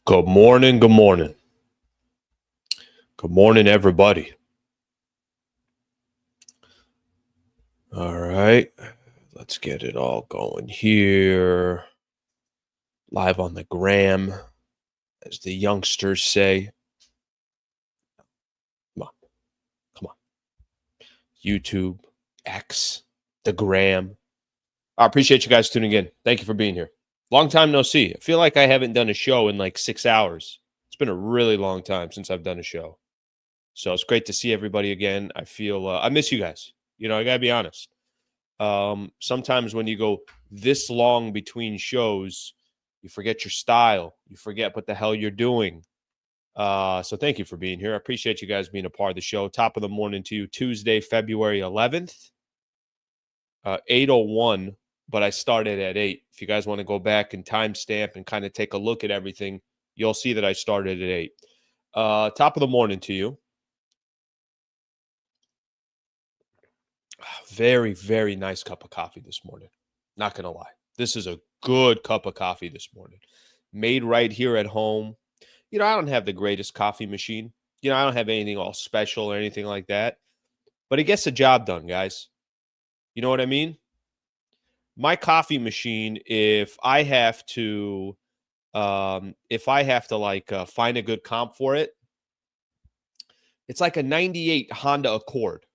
Good morning, good morning. Good morning, everybody. All right, let's get it all going here. Live on the gram, as the youngsters say. Come on. YouTube, X, the gram. I appreciate you guys tuning in. Thank you for being here. Long time no see. I feel like I haven't done a show in like 6 hours. It's been a really long time since I've done a show. So it's great to see everybody again. I feel I miss you guys. I got to be honest. Sometimes when you go this long between shows, you forget your style. You forget what the hell you're doing. So thank you for being here. I appreciate you guys being a part of the show. Top of the morning to you. Tuesday, February 11th, 8:01, but I started at 8. If you guys want to go back and timestamp and kind of take a look at everything, you'll see that I started at 8. Top of the morning to you. Very, very nice cup of coffee this morning. Not going to lie. This is a good cup of coffee this morning. Made right here at home. I don't have the greatest coffee machine. I don't have anything all special or anything like that. But it gets the job done, guys. You know what I mean? My coffee machine, if I have to find a good comp for it, it's like a 98 Honda Accord.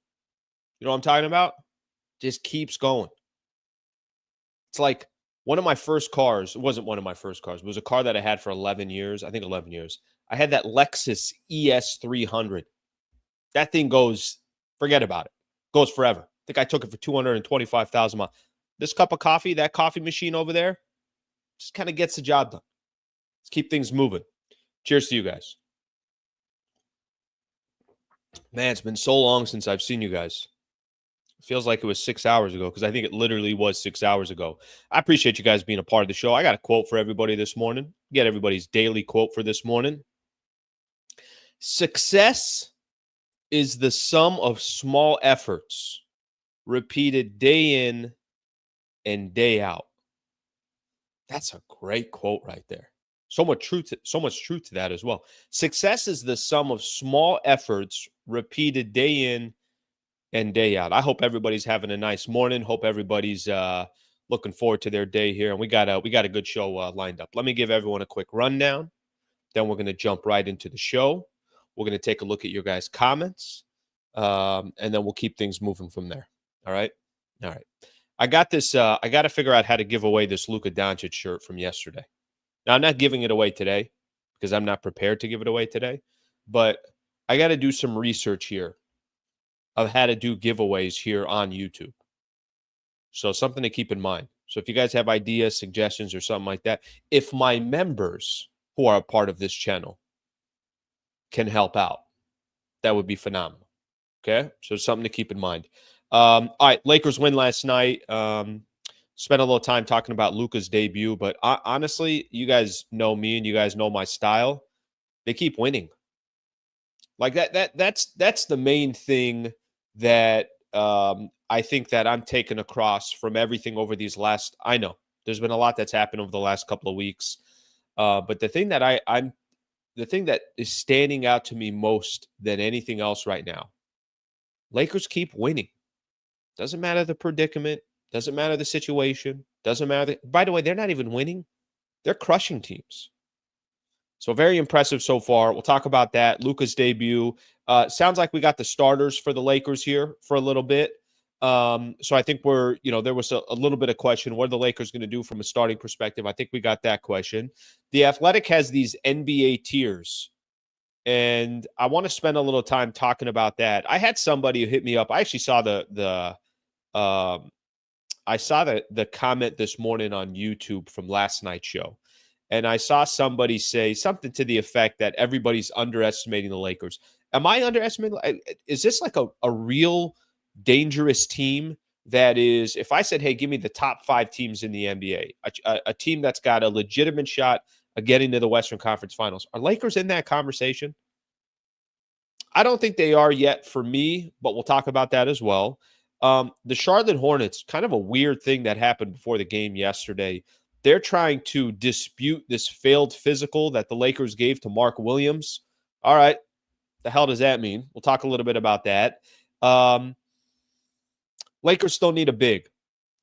You know what I'm talking about? Just keeps going. It's like one of my first cars. It wasn't one of my first cars. It was a car that I had for 11 years. I think 11 years. I had that Lexus ES300. That thing goes, forget about it. Goes forever. I think I took it for 225,000 miles. This cup of coffee, that coffee machine over there, just kind of gets the job done. Let's keep things moving. Cheers to you guys. Man, it's been so long since I've seen you guys. Feels like it was 6 hours ago because I think it literally was 6 hours ago. I appreciate you guys being a part of the show. I got a quote for everybody this morning. Get everybody's daily quote for this morning. Success is the sum of small efforts repeated day in and day out. That's a great quote right there. So much truth to that as well. Success is the sum of small efforts repeated day in and day out. I hope everybody's having a nice morning. Hope everybody's looking forward to their day here. And we got a good show lined up. Let me give everyone a quick rundown. Then we're going to jump right into the show. We're going to take a look at your guys' comments. And then we'll keep things moving from there. All right. I got this. I got to figure out how to give away this Luka Doncic shirt from yesterday. Now, I'm not giving it away today because I'm not prepared to give it away today. But I got to do some research here of how to do giveaways here on YouTube. So something to keep in mind. So if you guys have ideas, suggestions, or something like that, if my members who are a part of this channel can help out, that would be phenomenal. Okay? So something to keep in mind. All right, Lakers win last night. Spent a little time talking about Luka's debut, but honestly, you guys know me and you guys know my style. They keep winning. Like that's the main thing that I think that I'm taking across from everything over these last. I know there's been a lot that's happened over the last couple of weeks, but the thing that the thing that is standing out to me most than anything else right now, Lakers keep winning. Doesn't matter the predicament, doesn't matter the situation, doesn't matter. By the way, they're not even winning; they're crushing teams. So very impressive so far. We'll talk about that. Luka's debut. Sounds like we got the starters for the Lakers here for a little bit. So I think there was a little bit of question. What are the Lakers going to do from a starting perspective? I think we got that question. The Athletic has these NBA tiers, and I want to spend a little time talking about that. I had somebody who hit me up. I actually saw the comment this morning on YouTube from last night's show. And I saw somebody say something to the effect that everybody's underestimating the Lakers. Am I underestimating? Is this like a real dangerous team that is, if I said, hey, give me the top 5 teams in the NBA, a team that's got a legitimate shot of getting to the Western Conference Finals, are Lakers in that conversation? I don't think they are yet for me, but we'll talk about that as well. The Charlotte Hornets, kind of a weird thing that happened before the game yesterday. they're trying to dispute this failed physical that the Lakers gave to Mark Williams. All right, the hell does that mean? We'll talk a little bit about that. Lakers still need a big.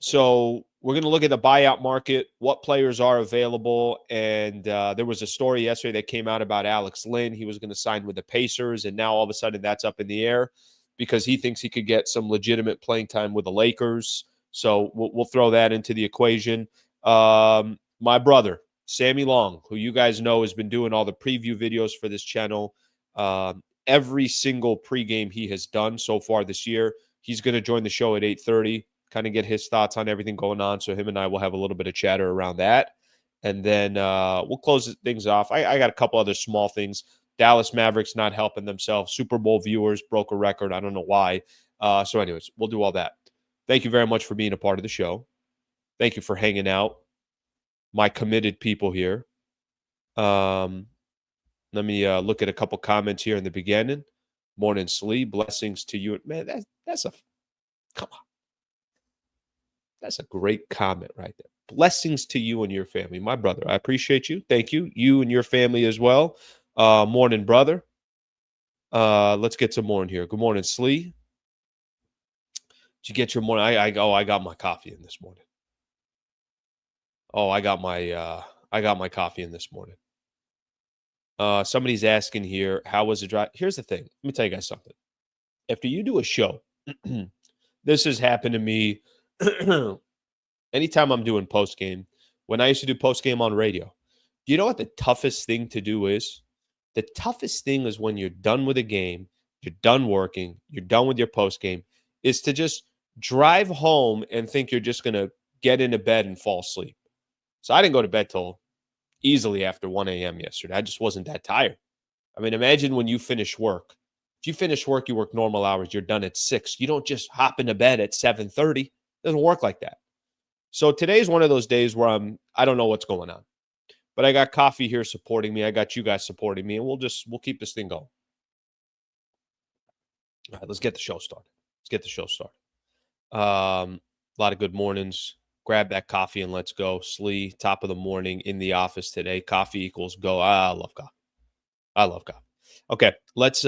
So we're going to look at the buyout market, what players are available. And there was a story yesterday that came out about Alex Lynn. He was going to sign with the Pacers, and now all of a sudden that's up in the air because he thinks he could get some legitimate playing time with the Lakers. So we'll throw that into the equation. My brother, Sammy Long, who you guys know has been doing all the preview videos for this channel. Every single pregame he has done so far this year, he's going to join the show at 8:30. Kind of get his thoughts on everything going on. So him and I will have a little bit of chatter around that. And then we'll close things off. I got a couple other small things. Dallas Mavericks not helping themselves. Super Bowl viewers broke a record. I don't know why. So anyways, we'll do all that. Thank you very much for being a part of the show. Thank you for hanging out. My committed people here. Let me look at a couple comments here in the beginning. Morning, Slee. Blessings to you. Man, that's a come on. That's a great comment right there. Blessings to you and your family. My brother, I appreciate you. Thank you. You and your family as well. Morning, brother. Let's get some more in here. Good morning, Slee. Did you get your morning? I got my coffee in this morning. I got my coffee in this morning. Somebody's asking here, how was the drive? Here's the thing. Let me tell you guys something. After you do a show, this has happened to me anytime I'm doing post game. When I used to do post game on radio, do you know what the toughest thing to do is? The toughest thing is when you're done with a game, you're done working, you're done with your post game, is to just drive home and think you're just going to get into bed and fall asleep. So I didn't go to bed till easily after 1 a.m. yesterday. I just wasn't that tired. I mean, imagine when you finish work. If you finish work, you work normal hours, you're done at 6. You don't just hop into bed at 7:30. It doesn't work like that. So today's one of those days where I don't know what's going on. But I got coffee here supporting me. I got you guys supporting me, and we'll keep this thing going. All right, let's get the show started. A lot of good mornings. Grab that coffee and let's go. Slee, top of the morning in the office today. Coffee equals go. I love coffee. Okay, let's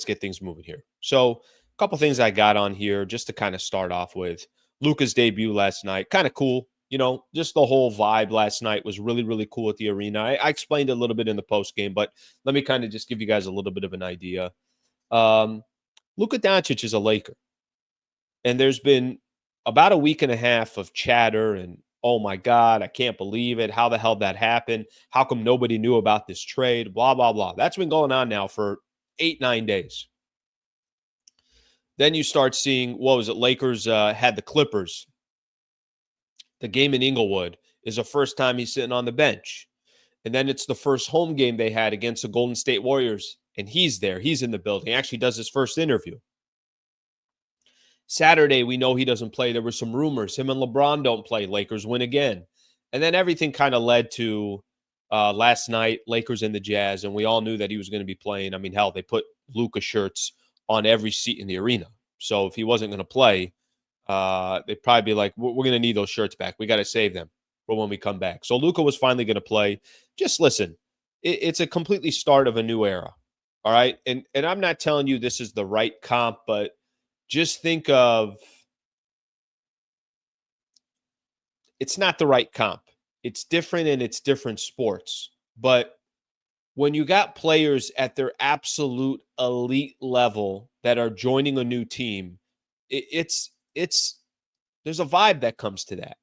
get things moving here. So, a couple things I got on here just to kind of start off with. Luka's debut last night, kind of cool. You know, just the whole vibe last night was really, really cool at the arena. I explained it a little bit in the post game, but let me kind of just give you guys a little bit of an idea. Luka Doncic is a Laker. And there's been about a week and a half of chatter and, oh my God, I can't believe it. How the hell that happened? How come nobody knew about this trade? Blah, blah, blah. That's been going on now for 8-9 days. Then you start seeing, what was it? Lakers had the Clippers. The game in Inglewood is the first time he's sitting on the bench. And then it's the first home game they had against the Golden State Warriors. And he's there. He's in the building. He actually does his first interview. Saturday, we know he doesn't play. There were some rumors. Him and LeBron don't play. Lakers win again. And then everything kind of led to last night, Lakers and the Jazz, and we all knew that he was going to be playing. I mean, hell, they put Luka shirts on every seat in the arena. So if he wasn't going to play, they'd probably be like, we're going to need those shirts back. We got to save them for when we come back. So Luka was finally going to play. Just listen, it's a completely start of a new era. All right? And I'm not telling you this is the right comp, but just think of, it's not the right comp. It's different and it's different sports. But when you got players at their absolute elite level that are joining a new team, it's there's a vibe that comes to that.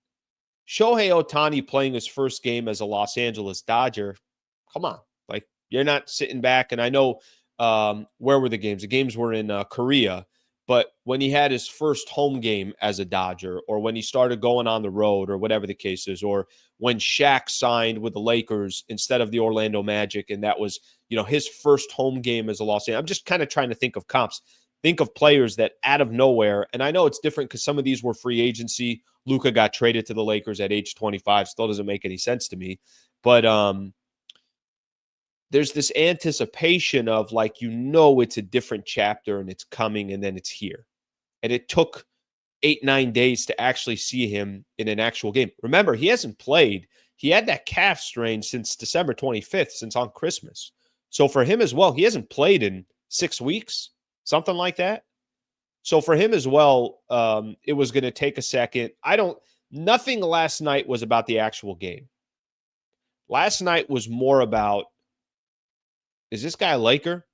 Shohei Ohtani playing his first game as a Los Angeles Dodger, come on. Like, you're not sitting back. And I know, where were the games? The games were in Korea. But when he had his first home game as a Dodger, or when he started going on the road, or whatever the case is, or when Shaq signed with the Lakers instead of the Orlando Magic, and that was, his first home game as a Los Angeles. I'm just kind of trying to think of comps. Think of players that out of nowhere, and I know it's different because some of these were free agency. Luka got traded to the Lakers at age 25. Still doesn't make any sense to me. But there's this anticipation of it's a different chapter and it's coming and then it's here. And it took 8, 9 days to actually see him in an actual game. Remember, he hasn't played. He had that calf strain since December 25th, since on Christmas. So for him as well, he hasn't played in 6 weeks, something like that. So for him as well, it was going to take a second. Nothing last night was about the actual game. Last night was more about, is this guy a Laker?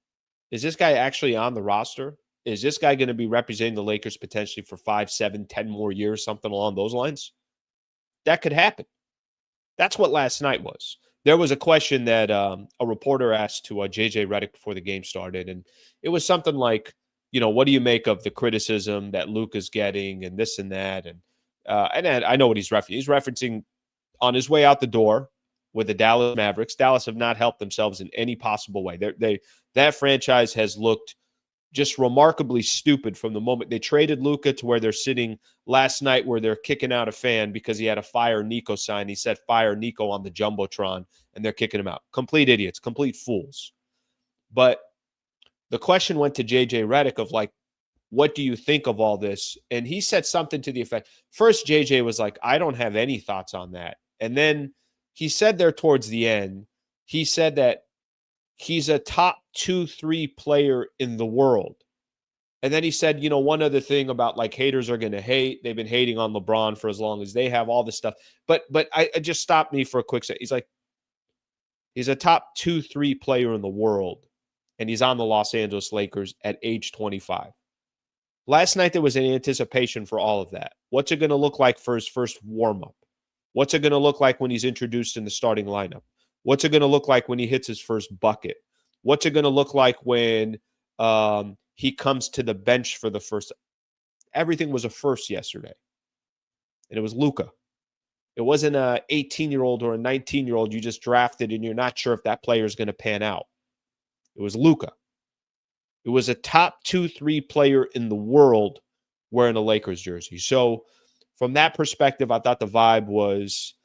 Is this guy actually on the roster? Is this guy going to be representing the Lakers potentially for 5, 7, 10 more years, something along those lines? That could happen. That's what last night was. There was a question that a reporter asked to JJ Redick before the game started, and it was something like, what do you make of the criticism that Luka's getting and this and that? And I know what he's referencing. He's referencing on his way out the door with the Dallas Mavericks. Dallas have not helped themselves in any possible way. That franchise has looked just remarkably stupid from the moment they traded Luka to where they're sitting last night, where they're kicking out a fan because he had a fire Nico sign. He said fire Nico on the Jumbotron, and they're kicking him out. Complete idiots, complete fools. But the question went to JJ Redick of like, what do you think of all this? And he said something to the effect. First, JJ was like, I don't have any thoughts on that. And then he said there towards the end, he said that he's a top 2, 3 player in the world. And then he said, one other thing about like haters are going to hate. They've been hating on LeBron for as long as they have, all this stuff. But I just stopped me for a quick second. He's like, he's a top 2, 3 player in the world. And he's on the Los Angeles Lakers at age 25. Last night, there was an anticipation for all of that. What's it going to look like for his first warm-up? What's it going to look like when he's introduced in the starting lineup? What's it going to look like when he hits his first bucket? What's it going to look like when he comes to the bench for the first? Everything was a first yesterday. And it was Luka. It wasn't an 18-year-old or a 19-year-old you just drafted and you're not sure if that player is going to pan out. It was Luka. It was a top 2, 3 player in the world wearing a Lakers jersey. So from that perspective, I thought the vibe was,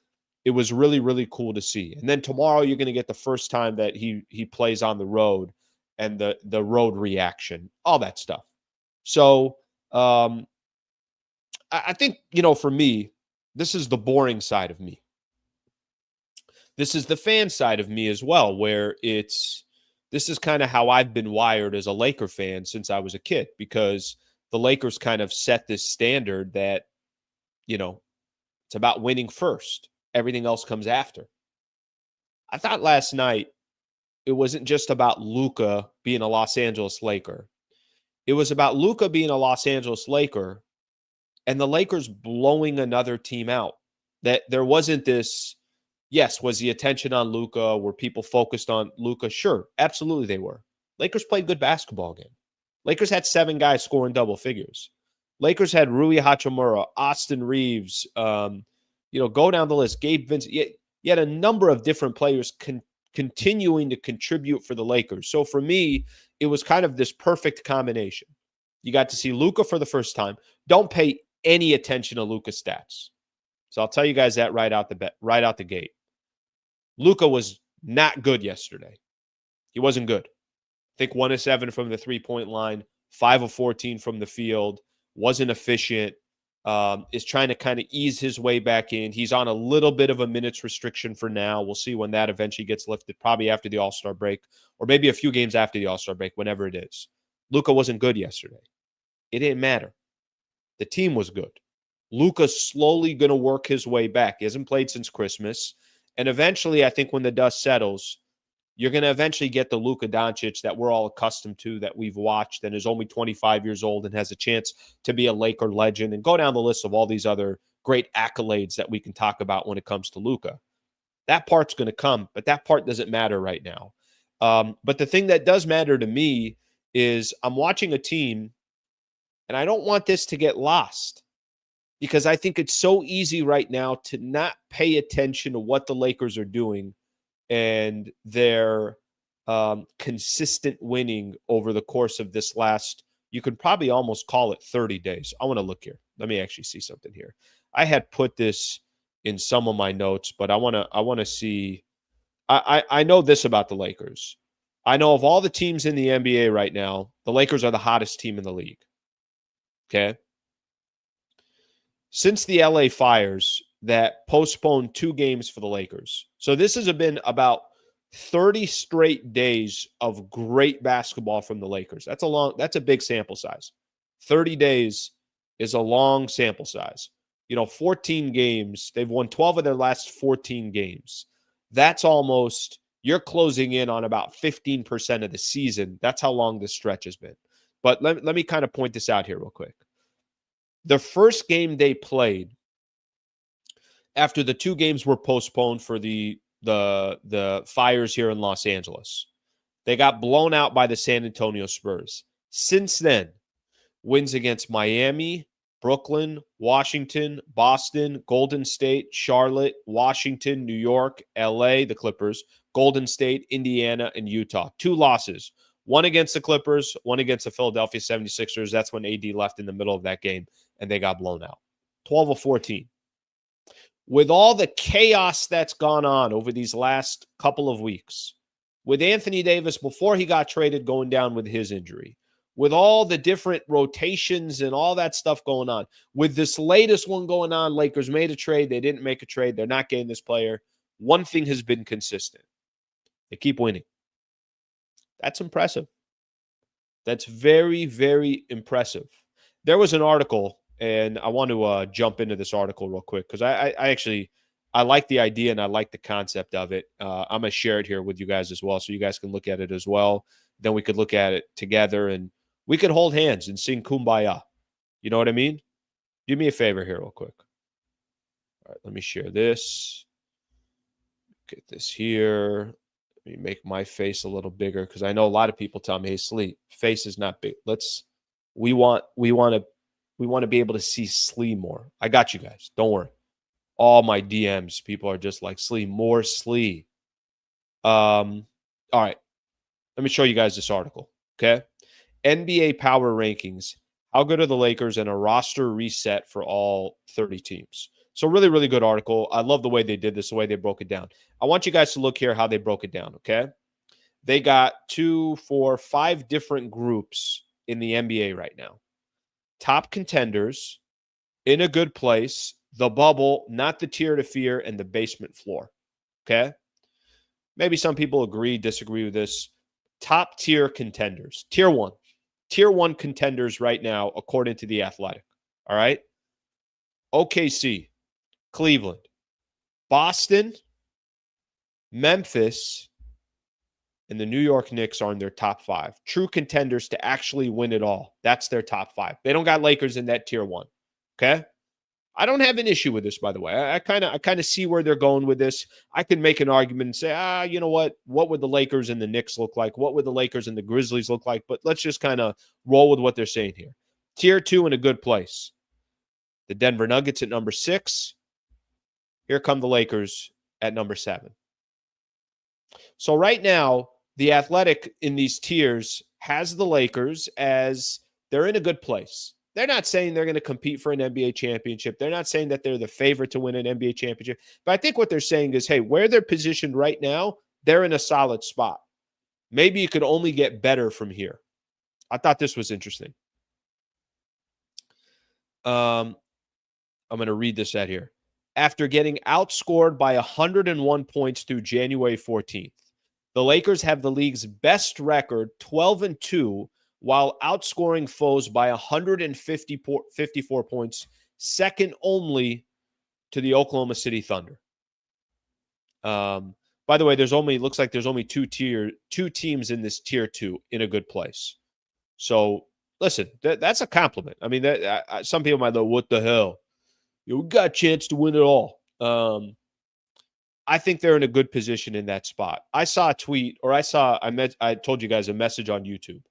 it was really, really cool to see. And then tomorrow you're going to get the first time that he plays on the road and the road reaction, all that stuff. So I think, for me, this is the boring side of me. This is the fan side of me as well, where this is kind of how I've been wired as a Laker fan since I was a kid, because the Lakers kind of set this standard that, it's about winning first. Everything else comes after. I thought last night it wasn't just about Luka being a Los Angeles Laker. It was about Luka being a Los Angeles Laker and the Lakers blowing another team out. That there wasn't this, yes, was the attention on Luka? Were people focused on Luka? Sure, absolutely they were. Lakers played good basketball game. Lakers had 7 guys scoring double figures. Lakers had Rui Hachimura, Austin Reeves, go down the list, Gabe Vincent. You had a number of different players continuing to contribute for the Lakers. So for me, it was kind of this perfect combination. You got to see Luka for the first time. Don't pay any attention to Luka's stats. So I'll tell you guys that right out the gate. Luka was not good yesterday. He wasn't good. I think 1 of 7 from the 3-point line, 5 of 14 from the field, wasn't efficient, is trying to kind of ease his way back in. He's on a little bit of a minutes restriction for now. We'll see when that eventually gets lifted, probably after the All-Star break, or maybe a few games after the All-Star break, whenever it is. Luka wasn't good yesterday. It didn't matter. The team was good. Luka's slowly going to work his way back. He hasn't played since Christmas. And eventually, I think when the dust settles, you're going to eventually get the Luka Doncic that we're all accustomed to, that we've watched, and is only 25 years old and has a chance to be a Laker legend, and go down the list of all these other great accolades that we can talk about when it comes to Luka. That part's going to come, but that part doesn't matter right now. But the thing that does matter to me is I'm watching a team, and I don't want this to get lost, because I think it's so easy right now to not pay attention to what the Lakers are doing and their consistent winning over the course of this last, you could probably almost call it 30 days. I want to look here. Let me actually see something here. I had put this in some of my notes, but I want to see. I know this about the Lakers. I know of all the teams in the NBA right now, the Lakers are the hottest team in the league. Okay. since the LA fires that postponed 2 games for the Lakers. So this has been about 30 straight days of great basketball from the Lakers. That's a big sample size. 30 days is a long sample size. 14 games. They've won 12 of their last 14 games. That's almost, you're closing in on about 15% of the season. That's how long this stretch has been. But let me kind of point this out here real quick. The first game they played after the 2 games were postponed for the fires here in Los Angeles, they got blown out by the San Antonio Spurs. Since then, wins against Miami, Brooklyn, Washington, Boston, Golden State, Charlotte, Washington, New York, LA, the Clippers, Golden State, Indiana, and Utah. 2 losses. One against the Clippers, one against the Philadelphia 76ers. That's when AD left in the middle of that game, and they got blown out. 12 of 14. With all the chaos that's gone on over these last couple of weeks, with Anthony Davis before he got traded going down with his injury, with all the different rotations and all that stuff going on, with this latest one going on, Lakers made a trade, they didn't make a trade, they're not getting this player. One thing has been consistent. They keep winning. That's impressive. That's very, very impressive. There was an article, and I want to jump into this article real quick because I like the idea and I like the concept of it. I'm going to share it here with you guys as well so you guys can look at it as well. Then we could look at it together and we could hold hands and sing Kumbaya. You know what I mean? Do me a favor here real quick. All right, let me share this. Get this here. Let me make my face a little bigger because I know a lot of people tell me, hey, Slee, face is not big. We want to be able to see Slee more. I got you guys. Don't worry. All my DMs, people are just like, Slee, more Slee. All right. Let me show you guys this article, okay? NBA Power Rankings. How good are the Lakers and a roster reset for all 30 teams? So really, really good article. I love the way they did this, the way they broke it down. I want you guys to look here how they broke it down, okay? They got 2, 4, 5 different groups in the NBA right now. Top contenders, in a good place, the bubble, not the tier to fear, and the basement floor, okay? Maybe some people agree, disagree with this. Top tier contenders, tier 1. Tier 1 contenders right now, according to The Athletic, all right? OKC, Cleveland, Boston, Memphis, and the New York Knicks are in their top 5. True contenders to actually win it all. That's their top 5. They don't got Lakers in that tier 1, okay? I don't have an issue with this, by the way. I kind of see where they're going with this. I can make an argument and say, you know what? What would the Lakers and the Knicks look like? What would the Lakers and the Grizzlies look like? But let's just kind of roll with what they're saying here. Tier 2 in a good place. The Denver Nuggets at number 6. Here come the Lakers at number 7. So right now, the Athletic in these tiers has the Lakers as they're in a good place. They're not saying they're going to compete for an NBA championship. They're not saying that they're the favorite to win an NBA championship. But I think what they're saying is, hey, where they're positioned right now, they're in a solid spot. Maybe you could only get better from here. I thought this was interesting. I'm going to read this out here. After getting outscored by 101 points through January 14th, the Lakers have the league's best record, 12-2, while outscoring foes by 154 points, second only to the Oklahoma City Thunder. By the way, looks like there's only two teams in this tier 2 in a good place. So listen, that's a compliment. I mean, some people might go, "What the hell? We got a chance to win it all." I think they're in a good position in that spot. I saw a tweet, or I told you guys a message on YouTube.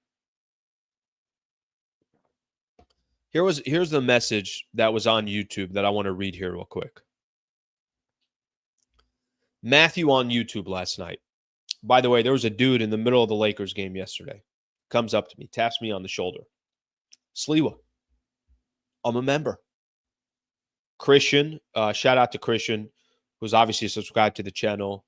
Here's the message that was on YouTube that I want to read here real quick. Matthew on YouTube last night. By the way, there was a dude in the middle of the Lakers game yesterday. Comes up to me, taps me on the shoulder. Sliwa, I'm a member. Christian, shout out to Christian, who's obviously subscribed to the channel.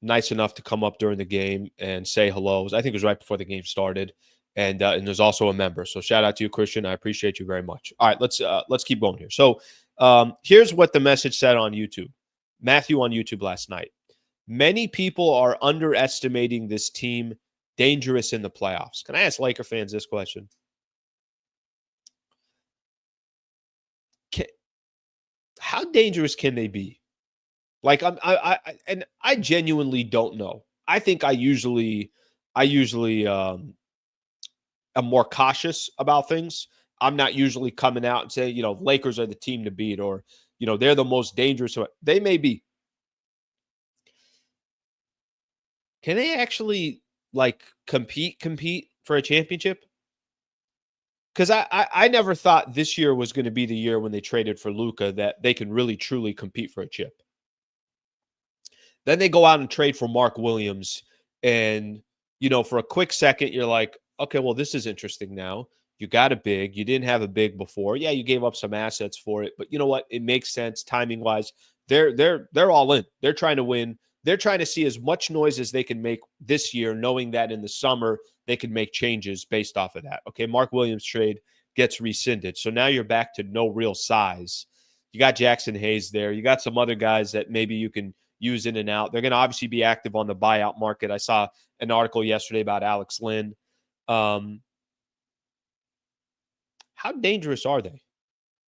Nice enough to come up during the game and say hello. I think it was right before the game started. And there's also a member. So shout out to you, Christian. I appreciate you very much. All right, let's keep going here. So here's what the message said on YouTube. Matthew on YouTube last night. Many people are underestimating this team dangerous in the playoffs. Can I ask Laker fans this question? How dangerous can they be? Like I genuinely don't know. I think I usually am more cautious about things. I'm not usually coming out and saying, Lakers are the team to beat, or they're the most dangerous. They may be. Can they actually compete for a championship? Because I never thought this year was going to be the year when they traded for Luka that they can really truly compete for a chip. Then they go out and trade for Mark Williams. And, for a quick second, you're like, okay, well, this is interesting now. You got a big. You didn't have a big before. Yeah, you gave up some assets for it. But you know what? It makes sense timing-wise. They're all in. They're trying to win. They're trying to see as much noise as they can make this year, knowing that in the summer they can make changes based off of that. Okay, Mark Williams trade gets rescinded. So now you're back to no real size. You got Jackson Hayes there. You got some other guys that maybe you can use in and out. They're going to obviously be active on the buyout market. I saw an article yesterday about Alex Lynn. How dangerous are they?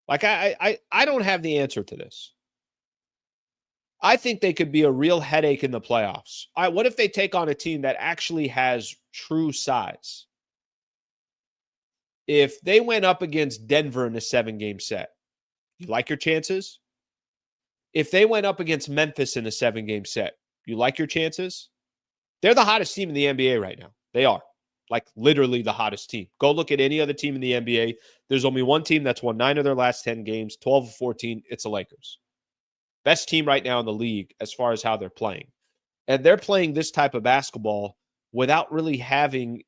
Like, I don't have the answer to this. I think they could be a real headache in the playoffs. All right, what if they take on a team that actually has true size? If they went up against Denver in a 7-game set, you like your chances? If they went up against Memphis in a 7-game set, you like your chances? They're the hottest team in the NBA right now. They are. Like, literally the hottest team. Go look at any other team in the NBA. There's only one team that's won 9 of their last 10 games, 12 of 14. It's the Lakers. Best team right now in the league as far as how they're playing. And they're playing this type of basketball without really having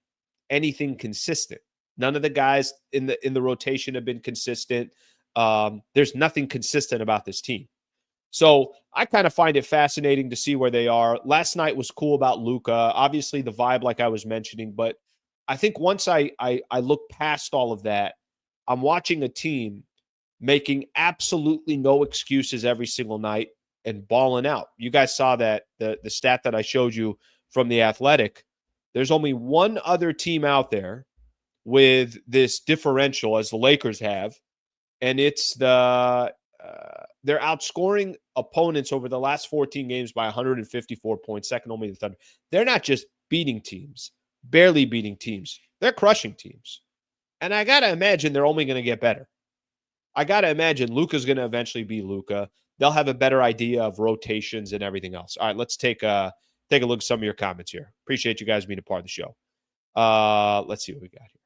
anything consistent. None of the guys in the rotation have been consistent. There's nothing consistent about this team. So I kind of find it fascinating to see where they are. Last night was cool about Luka. Obviously, the vibe, like I was mentioning, but I think once I look past all of that, I'm watching a team making absolutely no excuses every single night and balling out. You guys saw that the stat that I showed you from The Athletic. There's only one other team out there with this differential as the Lakers have, and it's they're outscoring opponents over the last 14 games by 154 points, second only to the Thunder. They're not just beating teams, barely beating teams. They're crushing teams. And I got to imagine they're only going to get better. I got to imagine Luka's going to eventually be Luka. They'll have a better idea of rotations and everything else. All right, let's take a look at some of your comments here. Appreciate you guys being a part of the show. Let's see what we got here.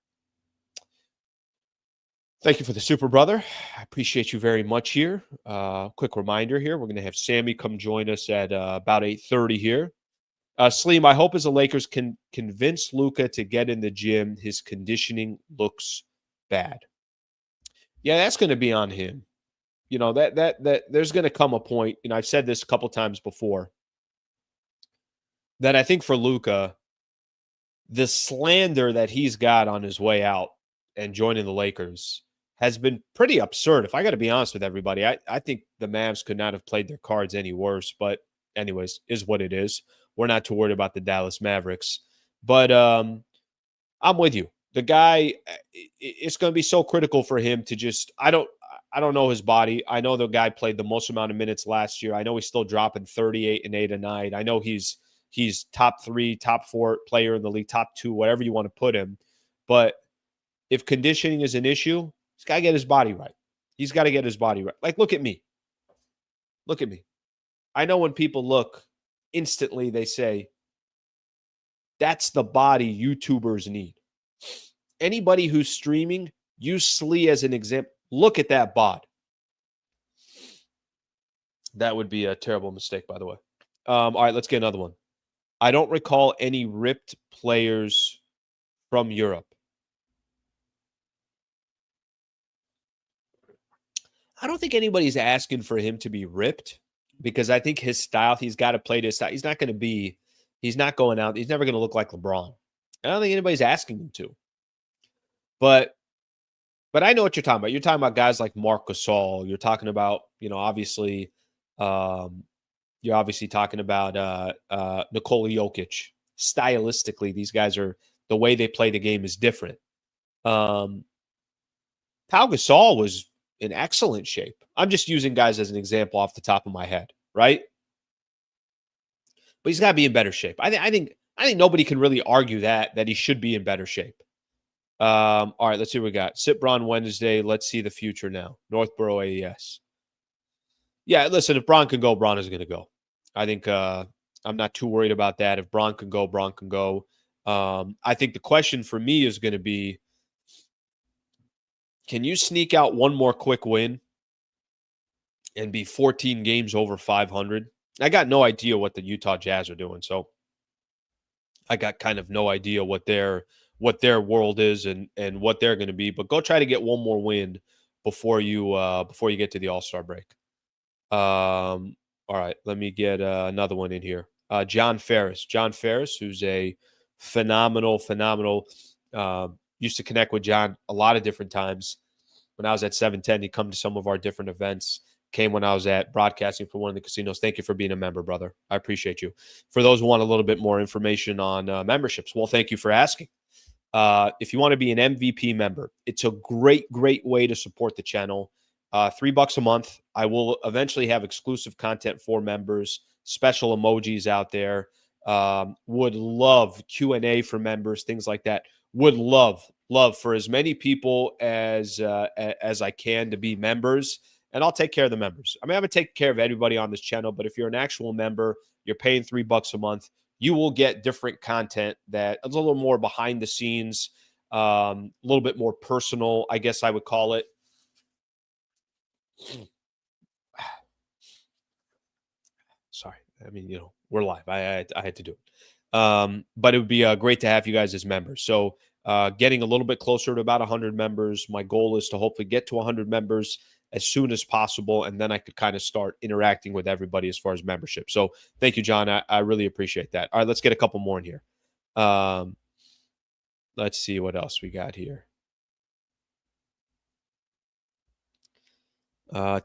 Thank you for the super brother. I appreciate you very much here. Quick reminder here. We're going to have Sammy come join us at about 8:30 here. Sleem, I hope as the Lakers can convince Luka to get in the gym. His conditioning looks bad. Yeah, that's going to be on him. That there's going to come a point, and I've said this a couple times before, that I think for Luka, the slander that he's got on his way out and joining the Lakers has been pretty absurd. If I got to be honest with everybody, I think the Mavs could not have played their cards any worse. But anyways, is what it is. We're not too worried about the Dallas Mavericks. But I'm with you. The guy, it's going to be so critical for him to just – I don't know his body. I know the guy played the most amount of minutes last year. I know he's still dropping 38 and 8 a night. I know he's top 3, top 4 player in the league, top 2, whatever you want to put him. But if conditioning is an issue, he's got to get his body right. He's got to get his body right. Like, look at me. Look at me. I know when people look, instantly they say, that's the body YouTubers need. Anybody who's streaming, use Slee as an example. Look at that bod. That would be a terrible mistake, by the way. All right, let's get another one. I don't recall any ripped players from Europe. I don't think anybody's asking for him to be ripped because I think his style, he's got to play this style. He's not going to be, he's not going out. He's never going to look like LeBron. I don't think anybody's asking him to. But I know what you're talking about. You're talking about guys like Marc Gasol. You're talking about, obviously, um, you're obviously talking about Nikola Jokic. Stylistically, these guys are the way they play the game is different. Um, Pau Gasol was in excellent shape. I'm just using guys as an example off the top of my head, right? But he's got to be in better shape. I think nobody can really argue that he should be in better shape. All right, let's see what we got. Sit Braun Wednesday. Let's see the future now. Northborough AES. Yeah, listen, if Braun can go, Braun is going to go. I think I'm not too worried about that. If Braun can go, Braun can go. I think the question for me is going to be, can you sneak out one more quick win and be 14 games over 500? I got no idea what the Utah Jazz are doing, so I got kind of no idea what their world is and what they're going to be. But go try to get one more win before you get to the All-Star break. All right, let me get another one in here. John Ferris. John Ferris, who's a phenomenal. Used to connect with John a lot of different times. When I was at 710, he'd come to some of our different events. Came when I was at broadcasting for one of the casinos. Thank you for being a member, brother. I appreciate you. For those who want a little bit more information on memberships, well, thank you for asking. If you want to be an MVP member, it's a great way to support the channel. $3 a month. I will eventually have exclusive content for members, special emojis out there. Would love Q&A for members, things like that. Would love for as many people as I can to be members, and I'll take care of the members. I mean, I'm gonna take care of everybody on this channel, but if you're an actual member, you're paying $3 a month. You will get different content that is a little more behind the scenes, a little bit more personal, I guess I would call it. Sorry. I mean, we're live. I had to do it. But it would be great to have you guys as members. So getting a little bit closer to about 100 members. My goal is to hopefully get to 100 members as soon as possible, and then I could kind of start interacting with everybody as far as membership. So thank you, John. I really appreciate that. All right, let's get a couple more in here. Let's see what else we got here.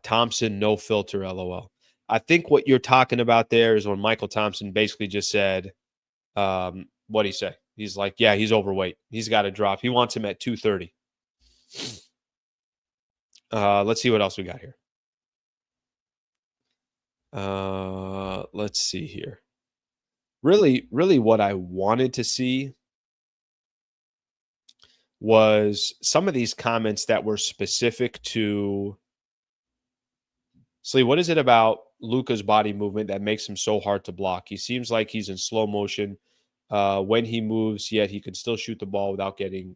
Thompson, no filter, LOL. I think what you're talking about there is when Michael Thompson basically just said, what'd he say? He's like, yeah, he's overweight. He's got to drop. He wants him at 230. Let's see what else we got here. Let's see here. Really what I wanted to see was some of these comments that were specific to Slee, what is it about Luka's body movement that makes him so hard to block? He seems like he's in slow motion when he moves, yet he can still shoot the ball without getting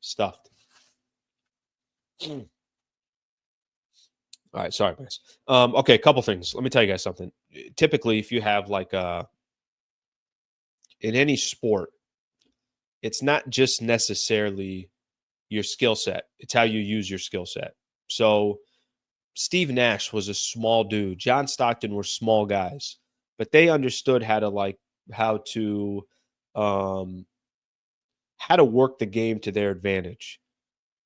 stuffed. All right, sorry, guys. Okay, a couple things. Let me tell you guys something. Typically, if you have like in any sport, it's not just necessarily your skill set; it's how you use your skill set. So Steve Nash was a small dude. John Stockton were small guys, but they understood how to work the game to their advantage.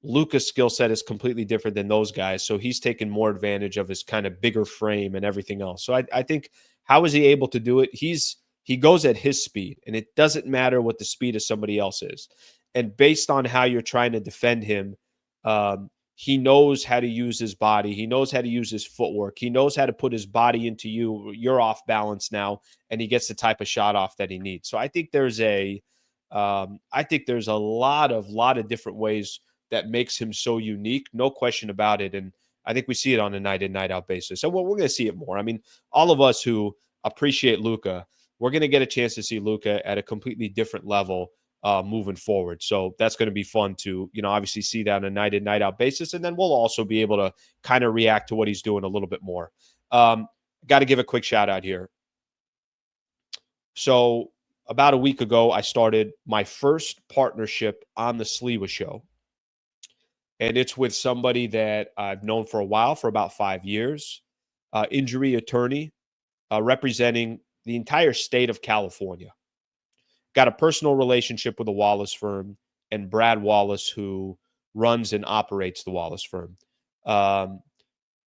Luka's skill set is completely different than those guys, so he's taken more advantage of his kind of bigger frame and everything else. So I think, how is he able to do it? He goes at his speed, and it doesn't matter what the speed of somebody else is. And based on how you're trying to defend him, he knows how to use his body. He knows how to use his footwork. He knows how to put his body into you. You're off balance now, and he gets the type of shot off that he needs. So I think there's a lot of different ways that makes him so unique. No question about it. And I think we see it on a night in, night out basis. So we're going to see it more. I mean, all of us who appreciate Luka, we're going to get a chance to see Luka at a completely different level moving forward. So that's going to be fun to, obviously see that on a night in, night out basis. And then we'll also be able to kind of react to what he's doing a little bit more. Got to give a quick shout out here. So about a week ago, I started my first partnership on the Sliwa Show. And it's with somebody that I've known for a while, for about 5 years, injury attorney, representing the entire state of California. Got a personal relationship with the Wallace firm and Brad Wallace, who runs and operates the Wallace firm.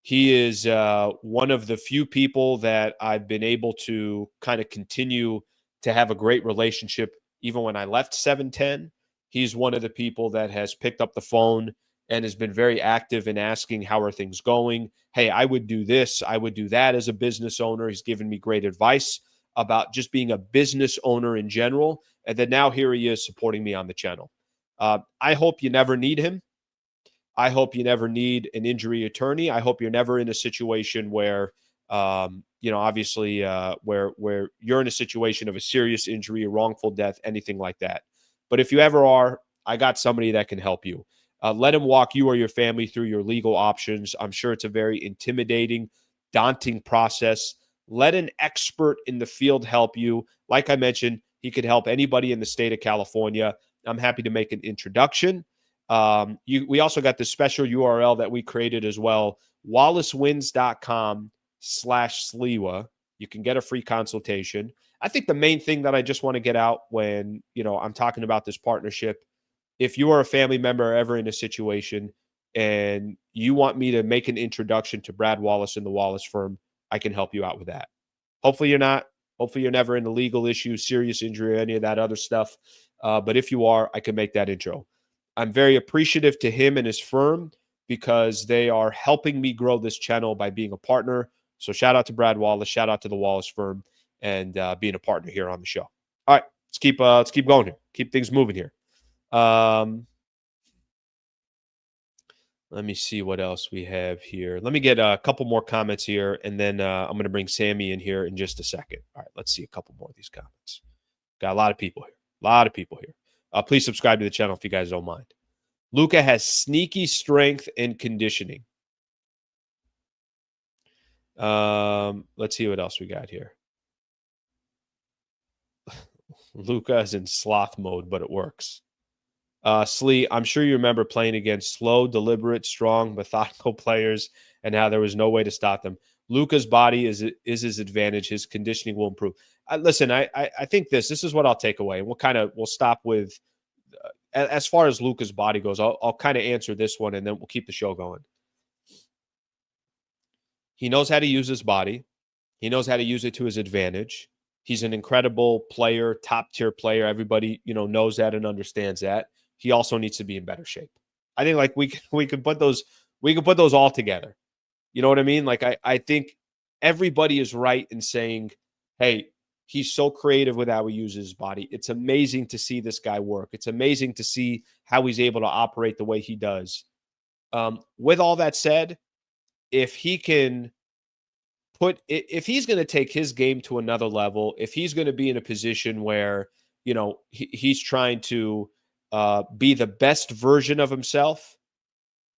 He is one of the few people that I've been able to kind of continue to have a great relationship. Even when I left 710, he's one of the people that has picked up the phone and has been very active in asking, how are things going? Hey, I would do this, I would do that as a business owner. He's given me great advice about just being a business owner in general. And then now here he is supporting me on the channel. I hope you never need him. I hope you never need an injury attorney. I hope you're never in a situation where, obviously, where you're in a situation of a serious injury, a wrongful death, anything like that. But if you ever are, I got somebody that can help you. Let him walk you or your family through your legal options. I'm sure it's a very intimidating, daunting process. Let an expert in the field help you. Like I mentioned, he could help anybody in the state of California. I'm happy to make an introduction. We also got this special URL that we created as well, wallacewins.com/Sliwa. You can get a free consultation. I think the main thing that I just want to get out when, I'm talking about this partnership, if you are a family member ever in a situation and you want me to make an introduction to Brad Wallace and the Wallace firm, I can help you out with that. Hopefully you're not. Hopefully you're never in a legal issue, serious injury, or any of that other stuff. But if you are, I can make that intro. I'm very appreciative to him and his firm because they are helping me grow this channel by being a partner. So shout out to Brad Wallace, shout out to the Wallace firm, and being a partner here on the show. All right, let's keep going here. Keep things moving here. Let me see what else we have here. Let me get a couple more comments here, and then I'm going to bring Sammy in here in just a second. All right, let's see a couple more of these comments. Got a lot of people here. Please subscribe to the channel if you guys don't mind. Luka has sneaky strength and conditioning. Let's see what else we got here. Luka is in sloth mode, but it works. Slee, I'm sure you remember playing against slow, deliberate, strong, methodical players and how there was no way to stop them. Luka's body is his advantage. His conditioning will improve. Listen, I think this is what I'll take away. We'll stop with, as far as Luka's body goes, I'll kind of answer this one and then we'll keep the show going. He knows how to use his body. He knows how to use it to his advantage. He's an incredible player, top tier player. Everybody, knows that and understands that. He also needs to be in better shape. I think we could put those all together. You know what I mean? Like I think everybody is right in saying, hey, he's so creative with how he uses his body. It's amazing to see this guy work. It's amazing to see how he's able to operate the way he does. With all that said, if he's going to take his game to another level, if he's going to be in a position where, he's trying to be the best version of himself,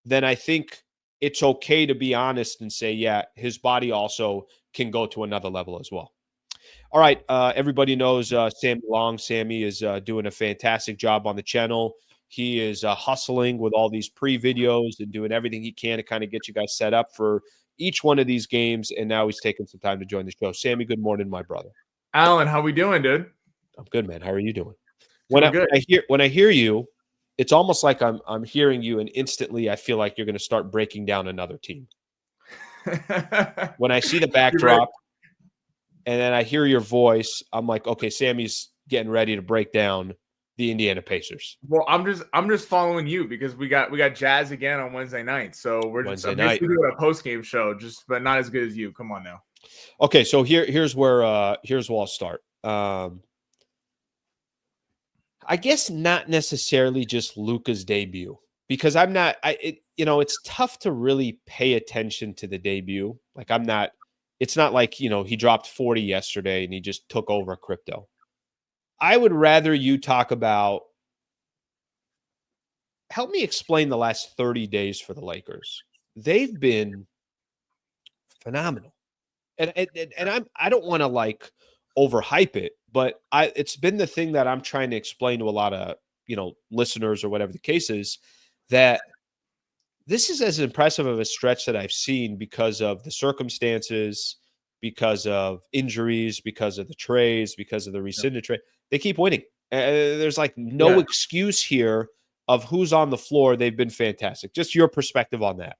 then I think it's okay to be honest and say, yeah, his body also can go to another level as well. All right. Everybody knows Sammy Long. Sammy is doing a fantastic job on the channel. He is hustling with all these pre-videos and doing everything he can to kind of get you guys set up for each one of these games. And now he's taking some time to join the show. Sammy, good morning, my brother. Alan, how we doing, dude? I'm good, man. How are you doing? When I hear you, it's almost like I'm hearing you, and instantly I feel like you're going to start breaking down another team. When I see the backdrop and then I hear your voice, I'm like, okay, Sammy's getting ready to break down the Indiana Pacers. Well, I'm just following you because we got Jazz again on Wednesday night, so we're Wednesday just night. doing a post game show, but not as good as you. Come on now. Okay, so here's where I'll start. I guess not necessarily just Luka's debut, because it's tough to really pay attention to the debut. Like it's not like, he dropped 40 yesterday and he just took over crypto. I would rather you talk about, help me explain the last 30 days for the Lakers. They've been phenomenal. And I don't want to overhype it, but it's been the thing that I'm trying to explain to a lot of, listeners or whatever the case is, that this is as impressive of a stretch that I've seen because of the circumstances, because of injuries, because of the trades, because of the rescinded trade. They keep winning. There's no excuse here of who's on the floor, they've been fantastic. Just your perspective on that.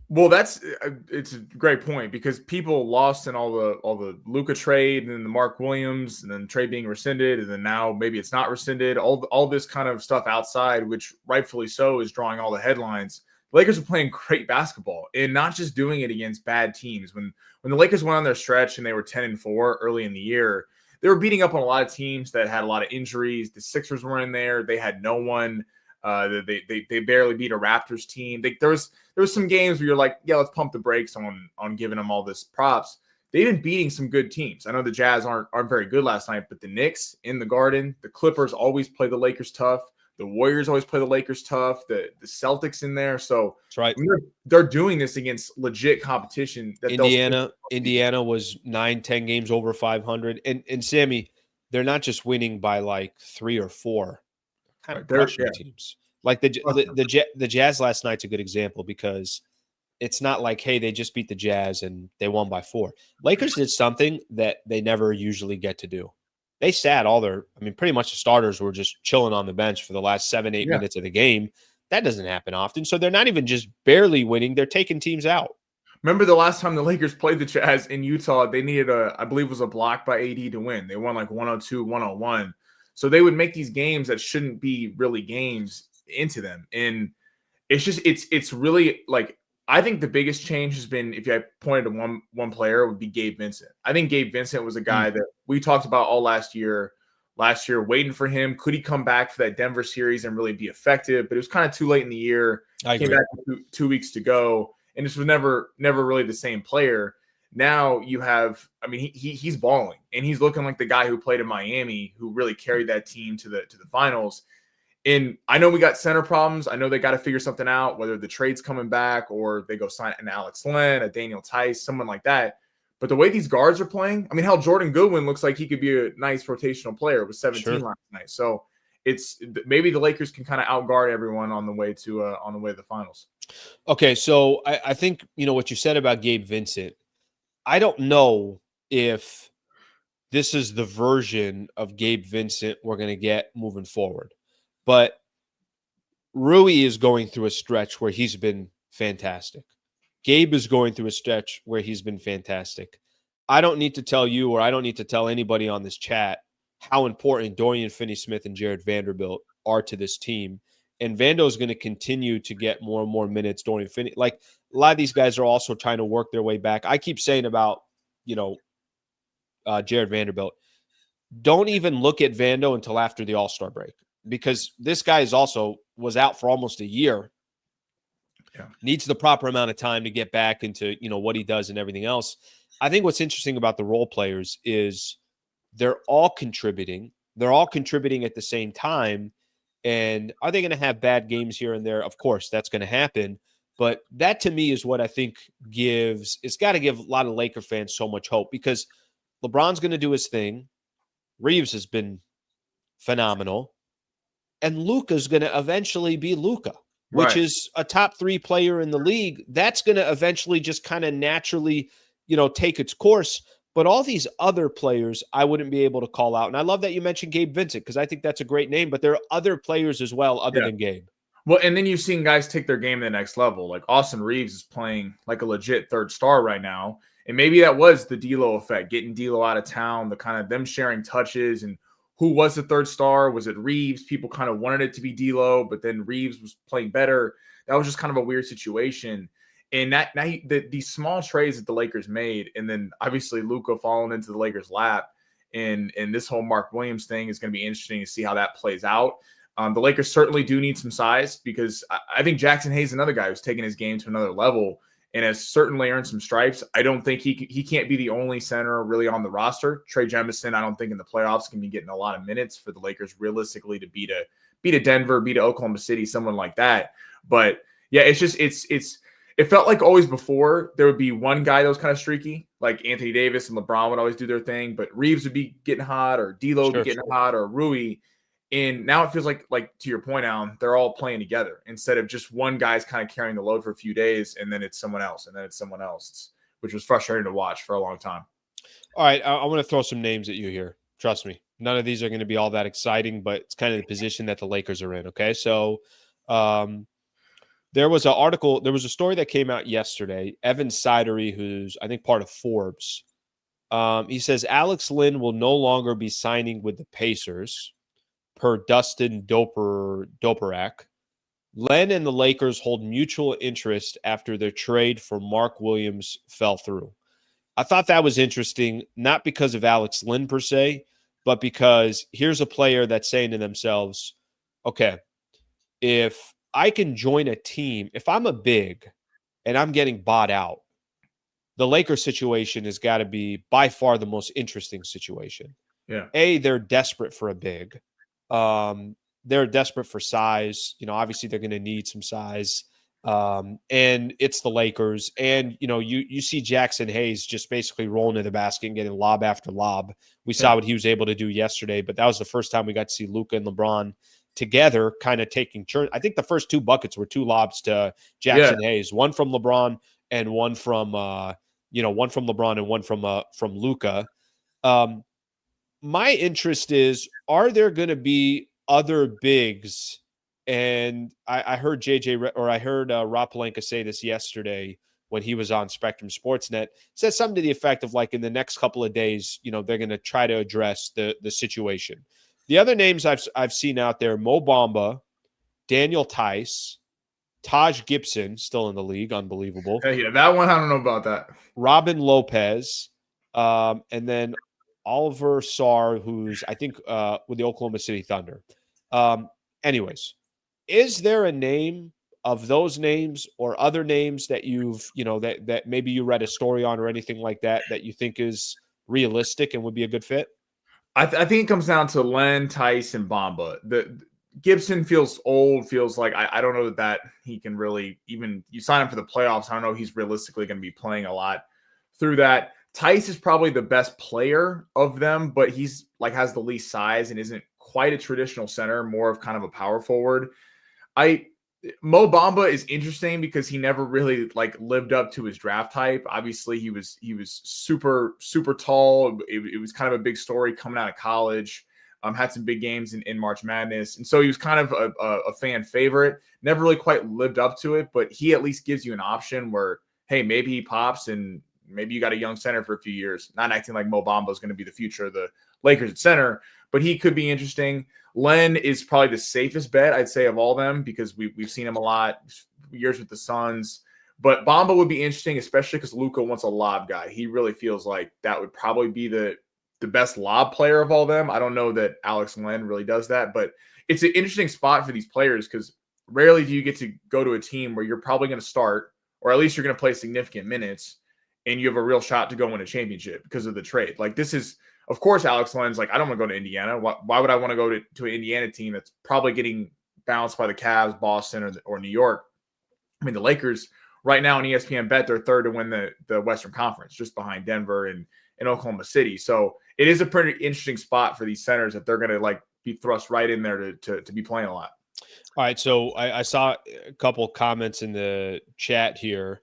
Well, it's a great point because people lost in all the Luka trade and then the Mark Williams and then trade being rescinded and then now maybe it's not rescinded. All this kind of stuff outside, which rightfully so is drawing all the headlines. The Lakers are playing great basketball and not just doing it against bad teams. When the Lakers went on their stretch and they were 10-4 early in the year, they were beating up on a lot of teams that had a lot of injuries. The Sixers were in there; they had no one. They barely beat a Raptors team. There was some games where you're like, yeah, let's pump the brakes on giving them all this props. They've been beating some good teams. I know the Jazz aren't very good last night, but the Knicks in the Garden, the Clippers always play the Lakers tough. The Warriors always play the Lakers tough. The Celtics in there, so That's right. I mean, they're doing this against legit competition. That Indiana was 9-10 games over 500, and Sammy, they're not just winning by like 3 or 4. Kind of crushing teams. Like the Jazz last night's a good example because it's not like, hey, they just beat the Jazz and they won by 4. Lakers did something that they never usually get to do. They sat pretty much the starters were just chilling on the bench for the last 7-8 minutes of the game. That doesn't happen often. So they're not even just barely winning. They're taking teams out. Remember the last time the Lakers played the Jazz in Utah, they needed I believe it was a block by AD to win. They won like 102, 101. So they would make these games that shouldn't be really games into them. And it's really like, I think the biggest change has been, if I pointed to one player, it would be Gabe Vincent. I think Gabe Vincent was a guy that we talked about all last year, waiting for him. Could he come back for that Denver series and really be effective? But it was kind of too late in the year. I came agree. back with 2 weeks to go. And this was never really the same player. Now you have, he's balling and he's looking like the guy who played in Miami, who really carried that team to the finals. And I know we got center problems. I know they got to figure something out, whether the trade's coming back or they go sign an Alex Len, a Daniel Tice, someone like that. But the way these guards are playing, hell, Jordan Goodwin looks like he could be a nice rotational player with 17 last night. So it's maybe the Lakers can kind of outguard everyone on the way to the finals. Okay, so I think what you said about Gabe Vincent. I don't know if this is the version of Gabe Vincent we're going to get moving forward. But Rui is going through a stretch where he's been fantastic. Gabe is going through a stretch where he's been fantastic. I don't need to tell you, or I don't need to tell anybody on this chat, how important Dorian Finney-Smith and Jared Vanderbilt are to this team. And Vando is going to continue to get more and more minutes. Dorian Finney, like a lot of these guys are also trying to work their way back. I keep saying about, Jared Vanderbilt, don't even look at Vando until after the All-Star break, because this guy was out for almost a year. Yeah. Needs the proper amount of time to get back into, what he does and everything else. I think what's interesting about the role players is they're all contributing. They're all contributing at the same time. And are they going to have bad games here and there? Of course, that's going to happen. But that to me is what I think it's got to give a lot of Laker fans so much hope, because LeBron's going to do his thing. Reeves has been phenomenal. And Luka's going to eventually be Luka, which is a top 3 player in the league. That's going to eventually just kind of naturally, take its course. But all these other players, I wouldn't be able to call out. And I love that you mentioned Gabe Vincent, because I think that's a great name. But there are other players as well other than Gabe. Well, and then you've seen guys take their game to the next level. Like Austin Reeves is playing like a legit third star right now. And maybe that was the D'Lo effect, getting D'Lo out of town, the kind of them sharing touches. And who was the third star? Was it Reeves? People kind of wanted it to be D'Lo, but then Reeves was playing better. That was just kind of a weird situation. And these small trades that the Lakers made, and then obviously Luka falling into the Lakers' lap, and this whole Mark Williams thing is going to be interesting to see how that plays out. The Lakers certainly do need some size, because I think Jackson Hayes is another guy who's taken his game to another level and has certainly earned some stripes. I don't think he can't be the only center really on the roster. Trey Jemison, I don't think in the playoffs can be getting a lot of minutes for the Lakers realistically to beat a Denver, beat a Oklahoma City, someone like that. But yeah, it felt like always before there would be one guy that was kind of streaky, like Anthony Davis and LeBron would always do their thing, but Reeves would be getting hot, or D'Lo would be getting hot, or Rui. And now it feels like to your point, Alan, they're all playing together instead of just one guy's kind of carrying the load for a few days, and then it's someone else, and then it's someone else, which was frustrating to watch for a long time. All right, I want to throw some names at you here. Trust me, none of these are going to be all that exciting, but it's kind of the position that the Lakers are in. Okay, so There was an article, there was a story that came out yesterday. Evan Sidery, who's I think part of Forbes, he says Alex Lynn will no longer be signing with the Pacers, per Dustin Doperak. Len and the Lakers hold mutual interest after their trade for Mark Williams fell through. I thought that was interesting, not because of Alex Lynn per se, but because here's a player that's saying to themselves, okay, if I can join a team, if I'm a big and I'm getting bought out, the Lakers situation has got to be by far the most interesting situation. Yeah. They're desperate for a big. They're desperate for size. Obviously they're going to need some size. And it's the Lakers. And, you see Jackson Hayes just basically rolling in the basket and getting lob after lob. We saw what he was able to do yesterday, but that was the first time we got to see Luka and LeBron together kind of taking turns. I think the first two buckets were two lobs to Jackson Hayes, one from LeBron and one from, one from LeBron and one from Luka. My interest is, are there going to be other bigs? And I heard I heard Rob Pelinka say this yesterday when he was on Spectrum Sportsnet. Said something to the effect of, like, in the next couple of days, they're going to try to address the situation. The other names I've seen out there: Mo Bamba, Daniel Tice, Taj Gibson, still in the league, unbelievable. Yeah, that one I don't know about that. Robin Lopez, and then Oliver Sarr, who's I think with the Oklahoma City Thunder. Anyways, is there a name of those names or other names that you've that maybe you read a story on or anything like that you think is realistic and would be a good fit? I think it comes down to Len, Tice, and Bamba. The Gibson feels old. Feels like I don't know that he can really, even you sign him for the playoffs, I don't know if he's realistically going to be playing a lot through that. Tice is probably the best player of them, but he's has the least size and isn't quite a traditional center, more of kind of a power forward. Mo Bamba is interesting because he never really lived up to his draft type. Obviously, he was super tall. It was kind of a big story coming out of college. Had some big games in March Madness, and so he was kind of a fan favorite. Never really quite lived up to it, but he at least gives you an option where, hey, maybe he pops and maybe you got a young center for a few years. Not acting like Mo Bamba is going to be the future of the Lakers at center, but he could be interesting. Len is probably the safest bet, I'd say, of all them because we've seen him a lot, years with the Suns. But Bamba would be interesting, especially because Luka wants a lob guy. He really feels like that would probably be the best lob player of all them. I don't know that Alex Len really does that, but it's an interesting spot for these players because rarely do you get to go to a team where you're probably going to start, or at least you're going to play significant minutes, and you have a real shot to go win a championship because of the trade. This is, of course, Alex Len's I don't want to go to Indiana. Why would I want to go to an Indiana team that's probably getting bounced by the Cavs, Boston, or New York? I mean, the Lakers right now on ESPN Bet, they're third to win the Western Conference, just behind Denver and Oklahoma City. So it is a pretty interesting spot for these centers that they're going to be thrust right in there to be playing a lot. All right, so I saw a couple comments in the chat here.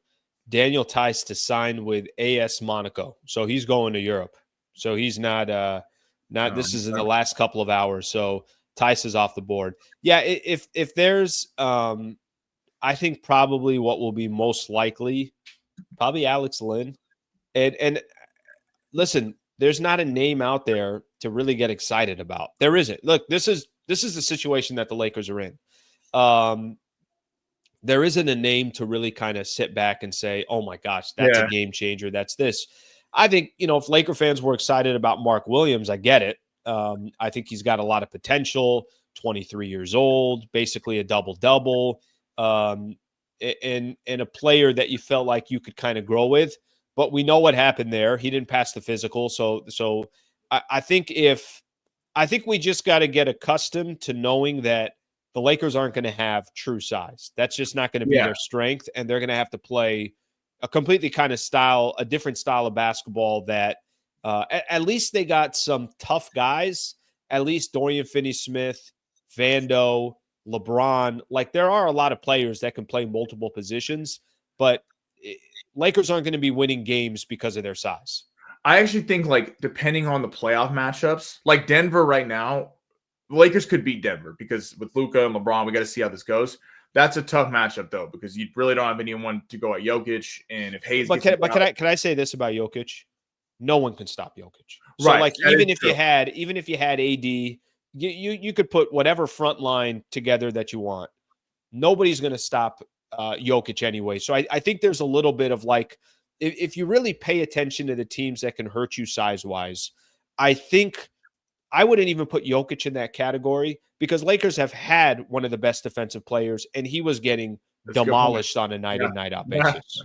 Daniel Tice to sign with AS Monaco, so he's going to Europe. So he's not this is in the last couple of hours. So Tice is off the board. Yeah, if there's I think probably what will be most likely, probably Alex Lynn. And listen, there's not a name out there to really get excited about. There isn't. Look, this is the situation that the Lakers are in. There isn't a name to really kind of sit back and say, oh my gosh, that's a game changer. That's this. I think, if Laker fans were excited about Mark Williams, I get it. I think he's got a lot of potential, 23 years old, basically a double-double, and a player that you felt like you could kind of grow with. But we know what happened there. He didn't pass the physical. So I think we just got to get accustomed to knowing that the Lakers aren't going to have true size. That's just not going to be their strength. And they're going to have to play a completely kind of a different style of basketball that at least they got some tough guys. At least Dorian Finney-Smith, Vando, LeBron. There are a lot of players that can play multiple positions, but Lakers aren't going to be winning games because of their size. I actually think depending on the playoff matchups, Denver right now, the Lakers could beat Denver because with Luka and LeBron, we got to see how this goes. That's a tough matchup though, because you really don't have anyone to go at Jokic, and if Hayes But gets can I say this about Jokic? No one can stop Jokic. So right, like that is even if true. you had AD, you could put whatever front line together that you want. Nobody's going to stop Jokic anyway. So I think there's a little bit of like, if you really pay attention to the teams that can hurt you size wise, I think I wouldn't even put Jokic in that category because Lakers have had one of the best defensive players, and he was getting That's a good point. demolished on a night Yeah. in, night out Yeah. basis.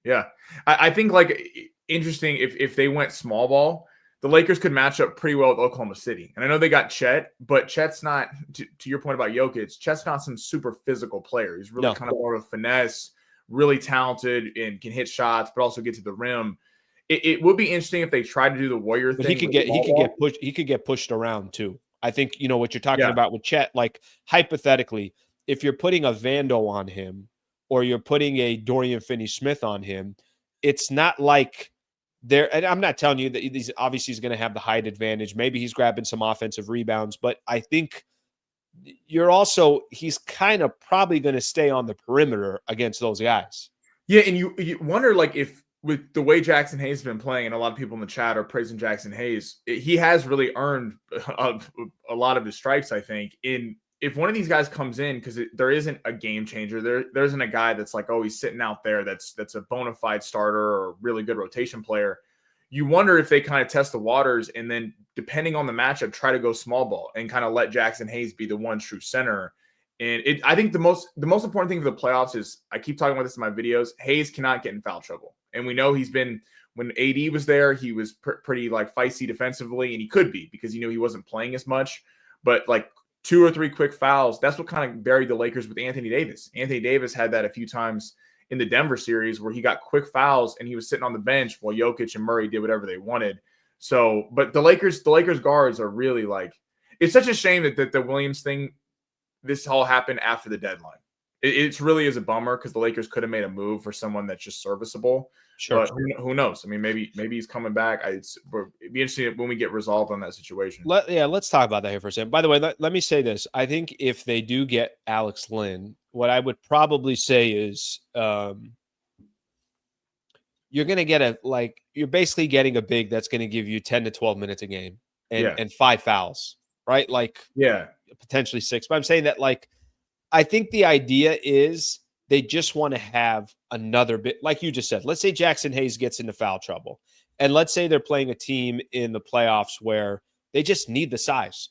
Yeah. I think like interesting if they went small ball, the Lakers could match up pretty well with Oklahoma City. And I know they got Chet, but Chet's not, to your point about Jokic, Chet's not some super physical player. He's really kind of more of a finesse, really talented and can hit shots, but also get to the rim. It would be interesting if they tried to do the Warrior But thing. he could get pushed around too. I think what you're talking about with Chet, like hypothetically, if you're putting a Vando on him or you're putting a Dorian Finney-Smith on him, it's not like they're, and I'm not telling you that he's obviously he's going to have the height advantage. Maybe he's grabbing some offensive rebounds, but I think he's kind of probably going to stay on the perimeter against those guys. Yeah, and you wonder like if with the way Jackson Hayes has been playing, and a lot of people in the chat are praising Jackson Hayes, he has really earned a lot of his stripes, I think. If one of these guys comes in, because there isn't a game changer, there isn't a guy that's like, oh, he's sitting out there that's a bona fide starter or really good rotation player. You wonder if they kind of test the waters and then, depending on the matchup, try to go small ball and kind of let Jackson Hayes be the one true center. And I think the most important thing for the playoffs is, I keep talking about this in my videos, Hayes cannot get in foul trouble. And we know he's been, when AD was there, he was pretty like feisty defensively, and he could be because he knew he wasn't playing as much. But like 2 or 3 quick fouls, that's what kind of buried the Lakers with Anthony Davis. Anthony Davis had that a few times in the Denver series where he got quick fouls and he was sitting on the bench while Jokic and Murray did whatever they wanted. So, but the Lakers guards are really like, it's such a shame that the Williams thing, this all happened after the deadline. It really is a bummer because the Lakers could have made a move for someone that's just serviceable. Sure. But who knows? I mean, maybe he's coming back. It'd be interesting when we get resolved on that situation. Let's talk about that here for a second. By the way, let me say this. I think if they do get Alex Lynn, what I would probably say is you're going to get you're basically getting a big that's going to give you 10 to 12 minutes a game and 5 fouls, right? Like, potentially 6. But I'm saying that, like, I think the idea is they just want to have another bit, like you just said. Let's say Jackson Hayes gets into foul trouble, and let's say they're playing a team in the playoffs where they just need the size.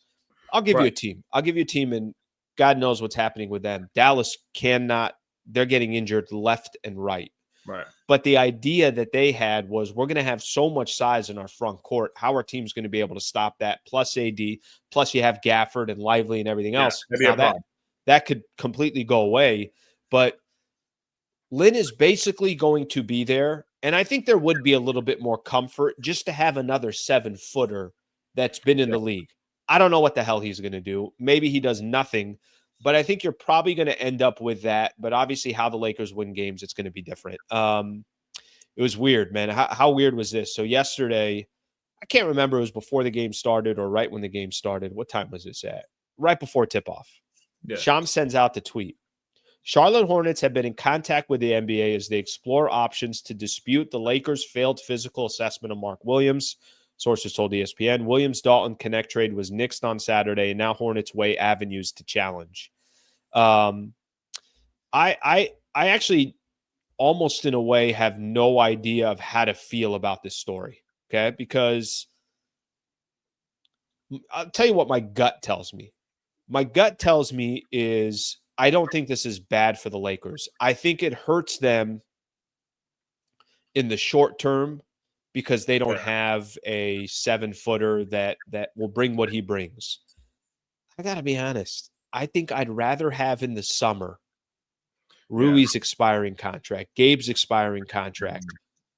I'll give you a team. And God knows what's happening with them. Dallas cannot. They're getting injured left and right. Right. But the idea that they had was, we're going to have so much size in our front court. How are teams going to be able to stop that? Plus AD, plus you have Gafford and Lively and everything else. Now that could completely go away. But Lynn is basically going to be there. And I think there would be a little bit more comfort just to have another 7-footer that's been in the league. I don't know what the hell he's going to do. Maybe he does nothing. But I think you're probably going to end up with that. But obviously, how the Lakers win games, it's going to be different. It was weird, man. How weird was this? So yesterday, I can't remember it was before the game started or right when the game started. What time was this at? Right before tip-off. Yeah. Shams sends out the tweet. Charlotte Hornets have been in contact with the NBA as they explore options to dispute the Lakers' failed physical assessment of Mark Williams. Sources told ESPN. Williams-Dalton Connect trade was nixed on Saturday, and now Hornets weigh avenues to challenge. I actually almost in a way have no idea of how to feel about this story, okay? Because I'll tell you what my gut tells me. My gut tells me is I don't think this is bad for the Lakers. I think it hurts them in the short term because they don't have a 7-footer that will bring what he brings. I got to be honest. I think I'd rather have in the summer Rui's expiring contract, Gabe's expiring contract,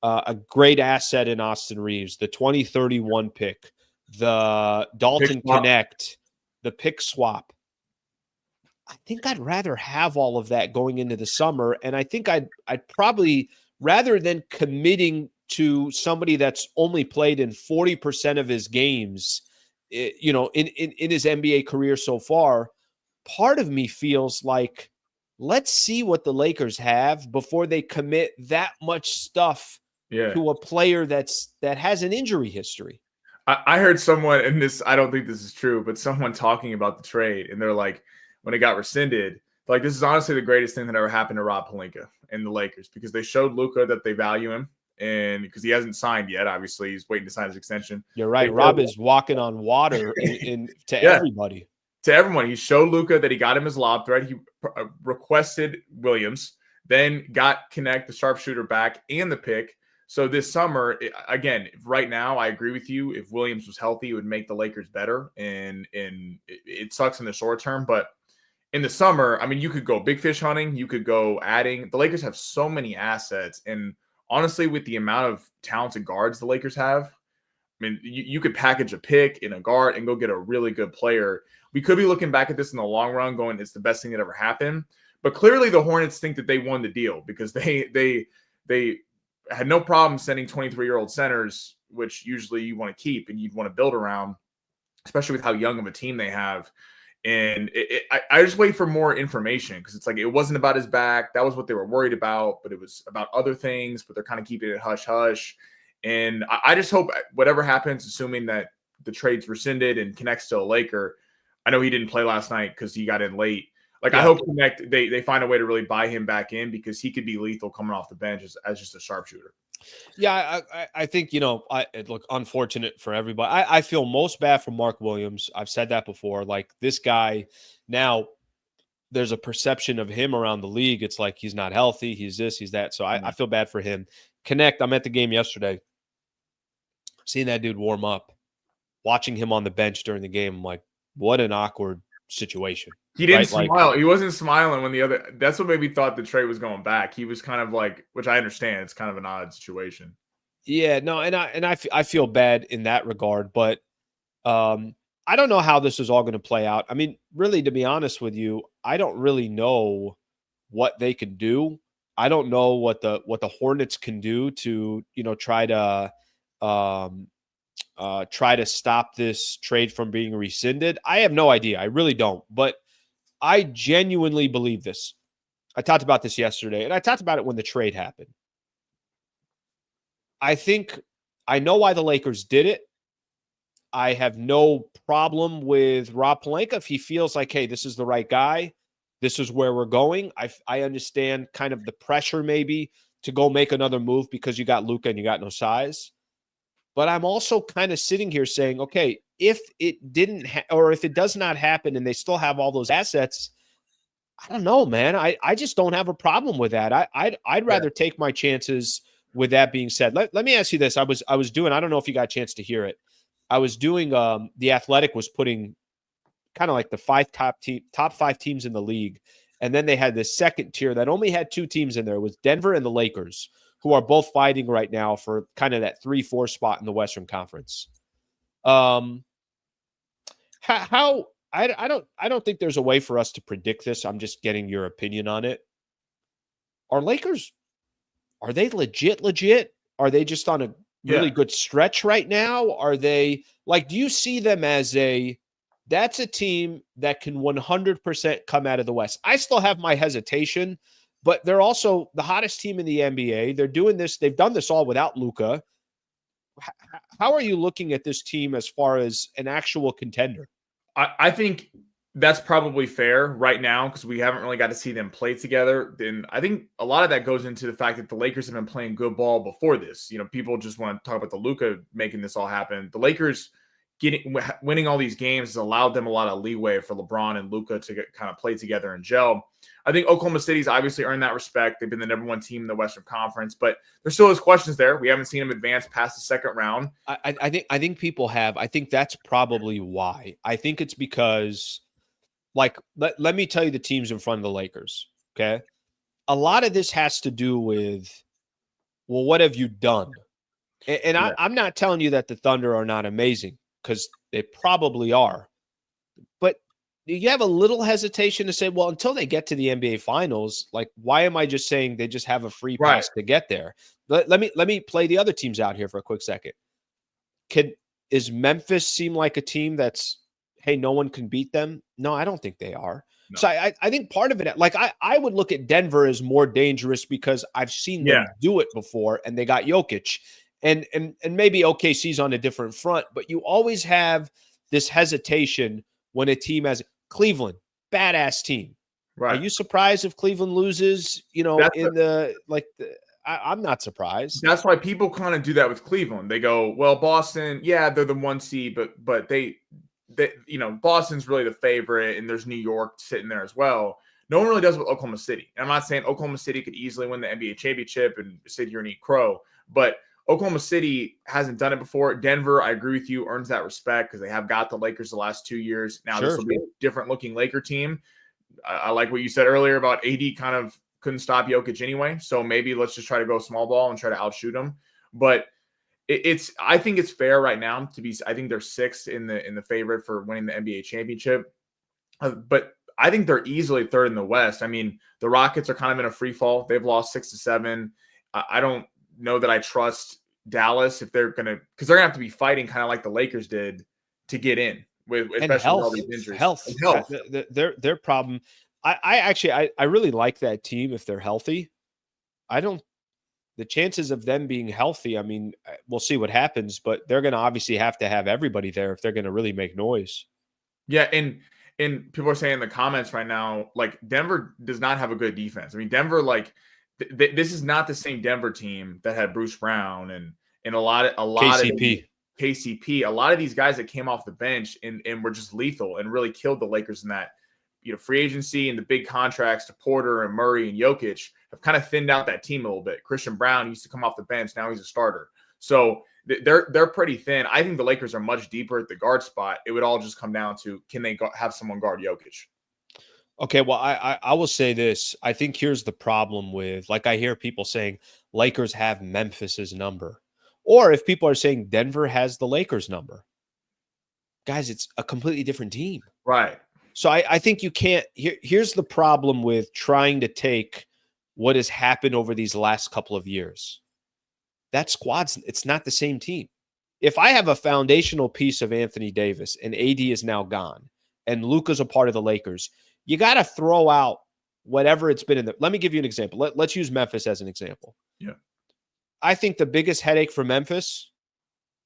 a great asset in Austin Reeves, the 2031 pick, the Dalton Connect, the pick swap. I think I'd rather have all of that going into the summer. And I think I'd probably, rather than committing to somebody that's only played in 40% of his games, in his NBA career so far, part of me feels like let's see what the Lakers have before they commit that much stuff to a player that has an injury history. I heard someone, and this, I don't think this is true, but someone talking about the trade, and they're like, when it got rescinded, like, this is honestly the greatest thing that ever happened to Rob Pelinka and the Lakers, because they showed Luka that they value him, and because he hasn't signed yet, obviously he's waiting to sign his extension. You're right. Rob is walking on water to everybody. To everyone. He showed Luka that he got him his lob threat. He requested Williams, then got Connect, the sharpshooter, back and the pick. So this summer, again, right now, I agree with you. If Williams was healthy, it would make the Lakers better. And it sucks in the short term. But in the summer, I mean, you could go big fish hunting. You could go adding. The Lakers have so many assets. And honestly, with the amount of talented guards the Lakers have, I mean, you could package a pick in a guard and go get a really good player. We could be looking back at this in the long run going, it's the best thing that ever happened. But clearly the Hornets think that they won the deal, because they had no problem sending 23-year-old centers, which usually you want to keep and you'd want to build around, especially with how young of a team they have. And I just wait for more information, because it's like, it wasn't about his back. That was what they were worried about, but it was about other things, but they're kind of keeping it hush-hush. And I just hope whatever happens, assuming that the trade's rescinded and Connect's still a Laker. I know he didn't play last night because he got in late. Like, yeah. I hope Connect, they find a way to really buy him back in, because he could be lethal coming off the bench as just a sharpshooter. Yeah, I think, look, unfortunate for everybody. I feel most bad for Mark Williams. I've said that before. Like, this guy, now there's a perception of him around the league. It's like he's not healthy. He's this, he's that. So I feel bad for him. Connect, I'm at the game yesterday. Seeing that dude warm up, watching him on the bench during the game, I'm like, what an awkward situation. He didn't smile. He wasn't smiling when that's what made me thought the trade was going back. He was kind of like, which I understand, it's kind of an odd situation. Yeah, no, and I feel bad in that regard, but I don't know how this is all going to play out. I mean, really, to be honest with you, I don't really know what they can do. I don't know what the Hornets can do to, try to stop this trade from being rescinded. I have no idea. I really don't. But I genuinely believe this. I talked about this yesterday, and I talked about it when the trade happened. I know why the Lakers did it. I have no problem with Rob Pelinka if he feels like, hey, this is the right guy. This is where we're going. I understand kind of the pressure maybe to go make another move because you got Luka and you got no size. But I'm also kind of sitting here saying, okay, if it didn't or if it does not happen and they still have all those assets, I don't know, man. I just don't have a problem with that. I'd rather take my chances. With that being said, let me ask you this. I was doing, I don't know if you got a chance to hear it. I was doing The Athletic was putting kind of like the top 5 teams in the league. And then they had this second tier that only had 2 teams in there. It was Denver and the Lakers, who are both fighting right now for kind of that 3-4 spot in the Western Conference. I don't think there's a way for us to predict this. I'm just getting your opinion on it. Are they legit? Are they just on a really good stretch right now? Are they like, do you see them as that's a team that can 100% come out of the West? I still have my hesitation, but they're also the hottest team in the NBA. They're doing this. They've done this all without Luka. How are you looking at this team as far as an actual contender? I think that's probably fair right now, because we haven't really got to see them play together. Then I think a lot of that goes into the fact that the Lakers have been playing good ball before this. People just want to talk about the Luka making this all happen. The Lakers winning all these games has allowed them a lot of leeway for LeBron and Luka to kind of play together and gel. I think Oklahoma City's obviously earned that respect. They've been the number 1 team in the Western Conference, but there still is questions there. We haven't seen them advance past the second round. I think people have. I think that's probably why. I think it's because, like, let me tell you the teams in front of the Lakers, okay? A lot of this has to do with, well, what have you done? And I'm not telling you that the Thunder are not amazing, because they probably are. But you have a little hesitation to say, well, until they get to the NBA Finals, like, why am I just saying they just have a free pass to get there? Let me play the other teams out here for a quick second. Is Memphis seem like a team that's, hey, no one can beat them? No, I don't think they are. No. So I think part of it, like I would look at Denver as more dangerous because I've seen them do it before and they got Jokic. And maybe OKC's on a different front, but you always have this hesitation when a team has Cleveland, badass team. Are Right. you surprised if Cleveland loses, I'm not surprised. That's why people kind of do that with Cleveland. They go, well, Boston, yeah, they're the 1 seed, but they Boston's really the favorite, and there's New York sitting there as well. No one really does with Oklahoma City. And I'm not saying Oklahoma City could easily win the NBA championship and sit here and eat crow, but Oklahoma City hasn't done it before. Denver, I agree with you, earns that respect because they have got the Lakers the last 2 years. Now this will be a different looking Laker team. I like what you said earlier about AD kind of couldn't stop Jokic anyway. So maybe let's just try to go small ball and try to outshoot him. But I think it's fair right now to be. I think they're 6th in the favorite for winning the NBA championship. But I think they're easily 3rd in the West. I mean, the Rockets are kind of in a free fall. They've lost 6 to 7. I don't know that I trust Dallas if they're gonna, because they're gonna have to be fighting kind of like the Lakers did to get in with, especially with all these injuries. Health. Their problem. I really like that team if they're healthy. The chances of them being healthy, I mean, we'll see what happens, but they're going to obviously have to have everybody there if they're going to really make noise. Yeah, and people are saying in the comments right now, like Denver does not have a good defense. I mean, Denver, like this is not the same Denver team that had Bruce Brown and a lot of KCP. A lot of these guys that came off the bench and were just lethal and really killed the Lakers in that, free agency and the big contracts to Porter and Murray and Jokic have kind of thinned out that team a little bit. Christian Brown used to come off the bench. Now he's a starter. So they're pretty thin. I think the Lakers are much deeper at the guard spot. It would all just come down to, can they have someone guard Jokic? Okay, well, I will say this. I think here's the problem with, like, I hear people saying Lakers have Memphis's number. Or if people are saying Denver has the Lakers number. Guys, it's a completely different team. Right. So I think you can't. Here's the problem with trying to take what has happened over these last couple of years. That squad's, it's not the same team. If I have a foundational piece of Anthony Davis and AD is now gone and Luka's a part of the Lakers, you got to throw out whatever it's been in the. Let me give you an example. Let's use Memphis as an example. Yeah. I think the biggest headache for Memphis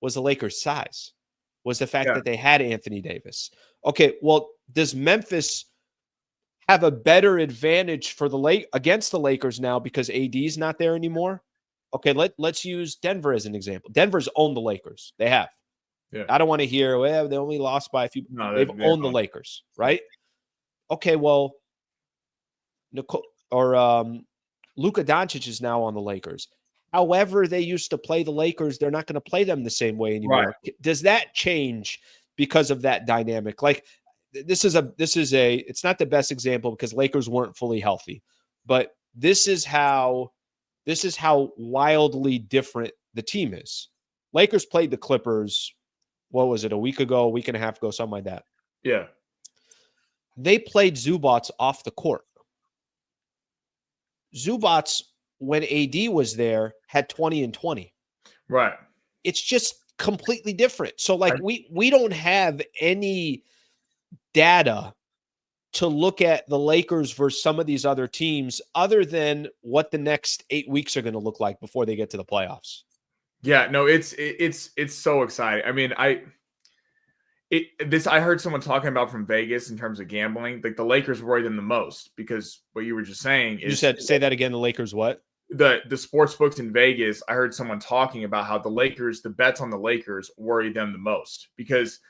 was the Lakers' size, was the fact that they had Anthony Davis. Okay, well, does Memphis have a better advantage for against the Lakers now because AD's not there anymore? Okay, let's use Denver as an example. Denver's owned the Lakers. They have. Yeah. I don't want to hear, well, they only lost by a few. No, they've owned the Lakers, right? Okay, well, Luka Doncic is now on the Lakers. However, they used to play the Lakers. They're not going to play them the same way anymore. Right. Does that change because of that dynamic? Like it's not the best example because Lakers weren't fully healthy, but this is how wildly different the team is. Lakers played the Clippers. What was it? A week and a half ago, something like that. Yeah. They played Zubats off the court. Zubats, when AD was there, had 20 and 20. Right. It's just completely different. So, like, we don't have any data to look at the Lakers versus some of these other teams other than what the next 8 weeks are going to look like before they get to the playoffs. Yeah, no, it's so exciting. I mean, I heard someone talking about from Vegas in terms of gambling. Like the Lakers worry them the most because what you were just saying is, say that again. The Lakers what? The sports books in Vegas. I heard someone talking about how the bets on the Lakers worry them the most because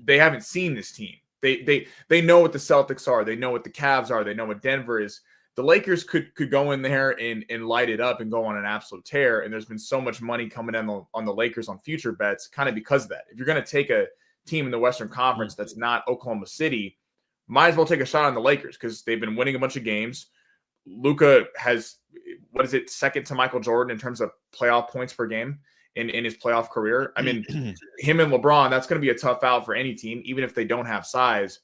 they haven't seen this team. They know what the Celtics are. They know what the Cavs are. They know what Denver is. The Lakers could go in there and light it up and go on an absolute tear. And there's been so much money coming in on the Lakers on future bets kind of because of that. If you're going to take a team in the Western Conference that's not Oklahoma City, might as well take a shot on the Lakers because they've been winning a bunch of games. Luka has, second to Michael Jordan in terms of playoff points per game in his playoff career. I mean, him and LeBron, that's going to be a tough out for any team, even if they don't have size.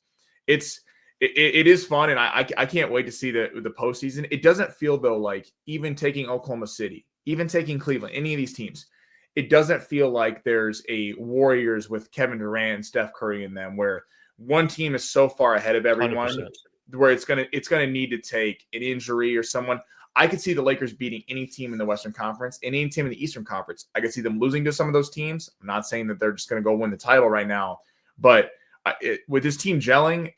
It is fun, and I can't wait to see the postseason. It doesn't feel, though, like even taking Oklahoma City, even taking Cleveland, any of these teams, it doesn't feel like there's a Warriors with Kevin Durant and Steph Curry in them where one team is so far ahead of everyone 100%. where it's gonna need to take an injury or someone. I could see the Lakers beating any team in the Western Conference and any team in the Eastern Conference. I could see them losing to some of those teams. I'm not saying that they're just going to go win the title right now, but with this team gelling,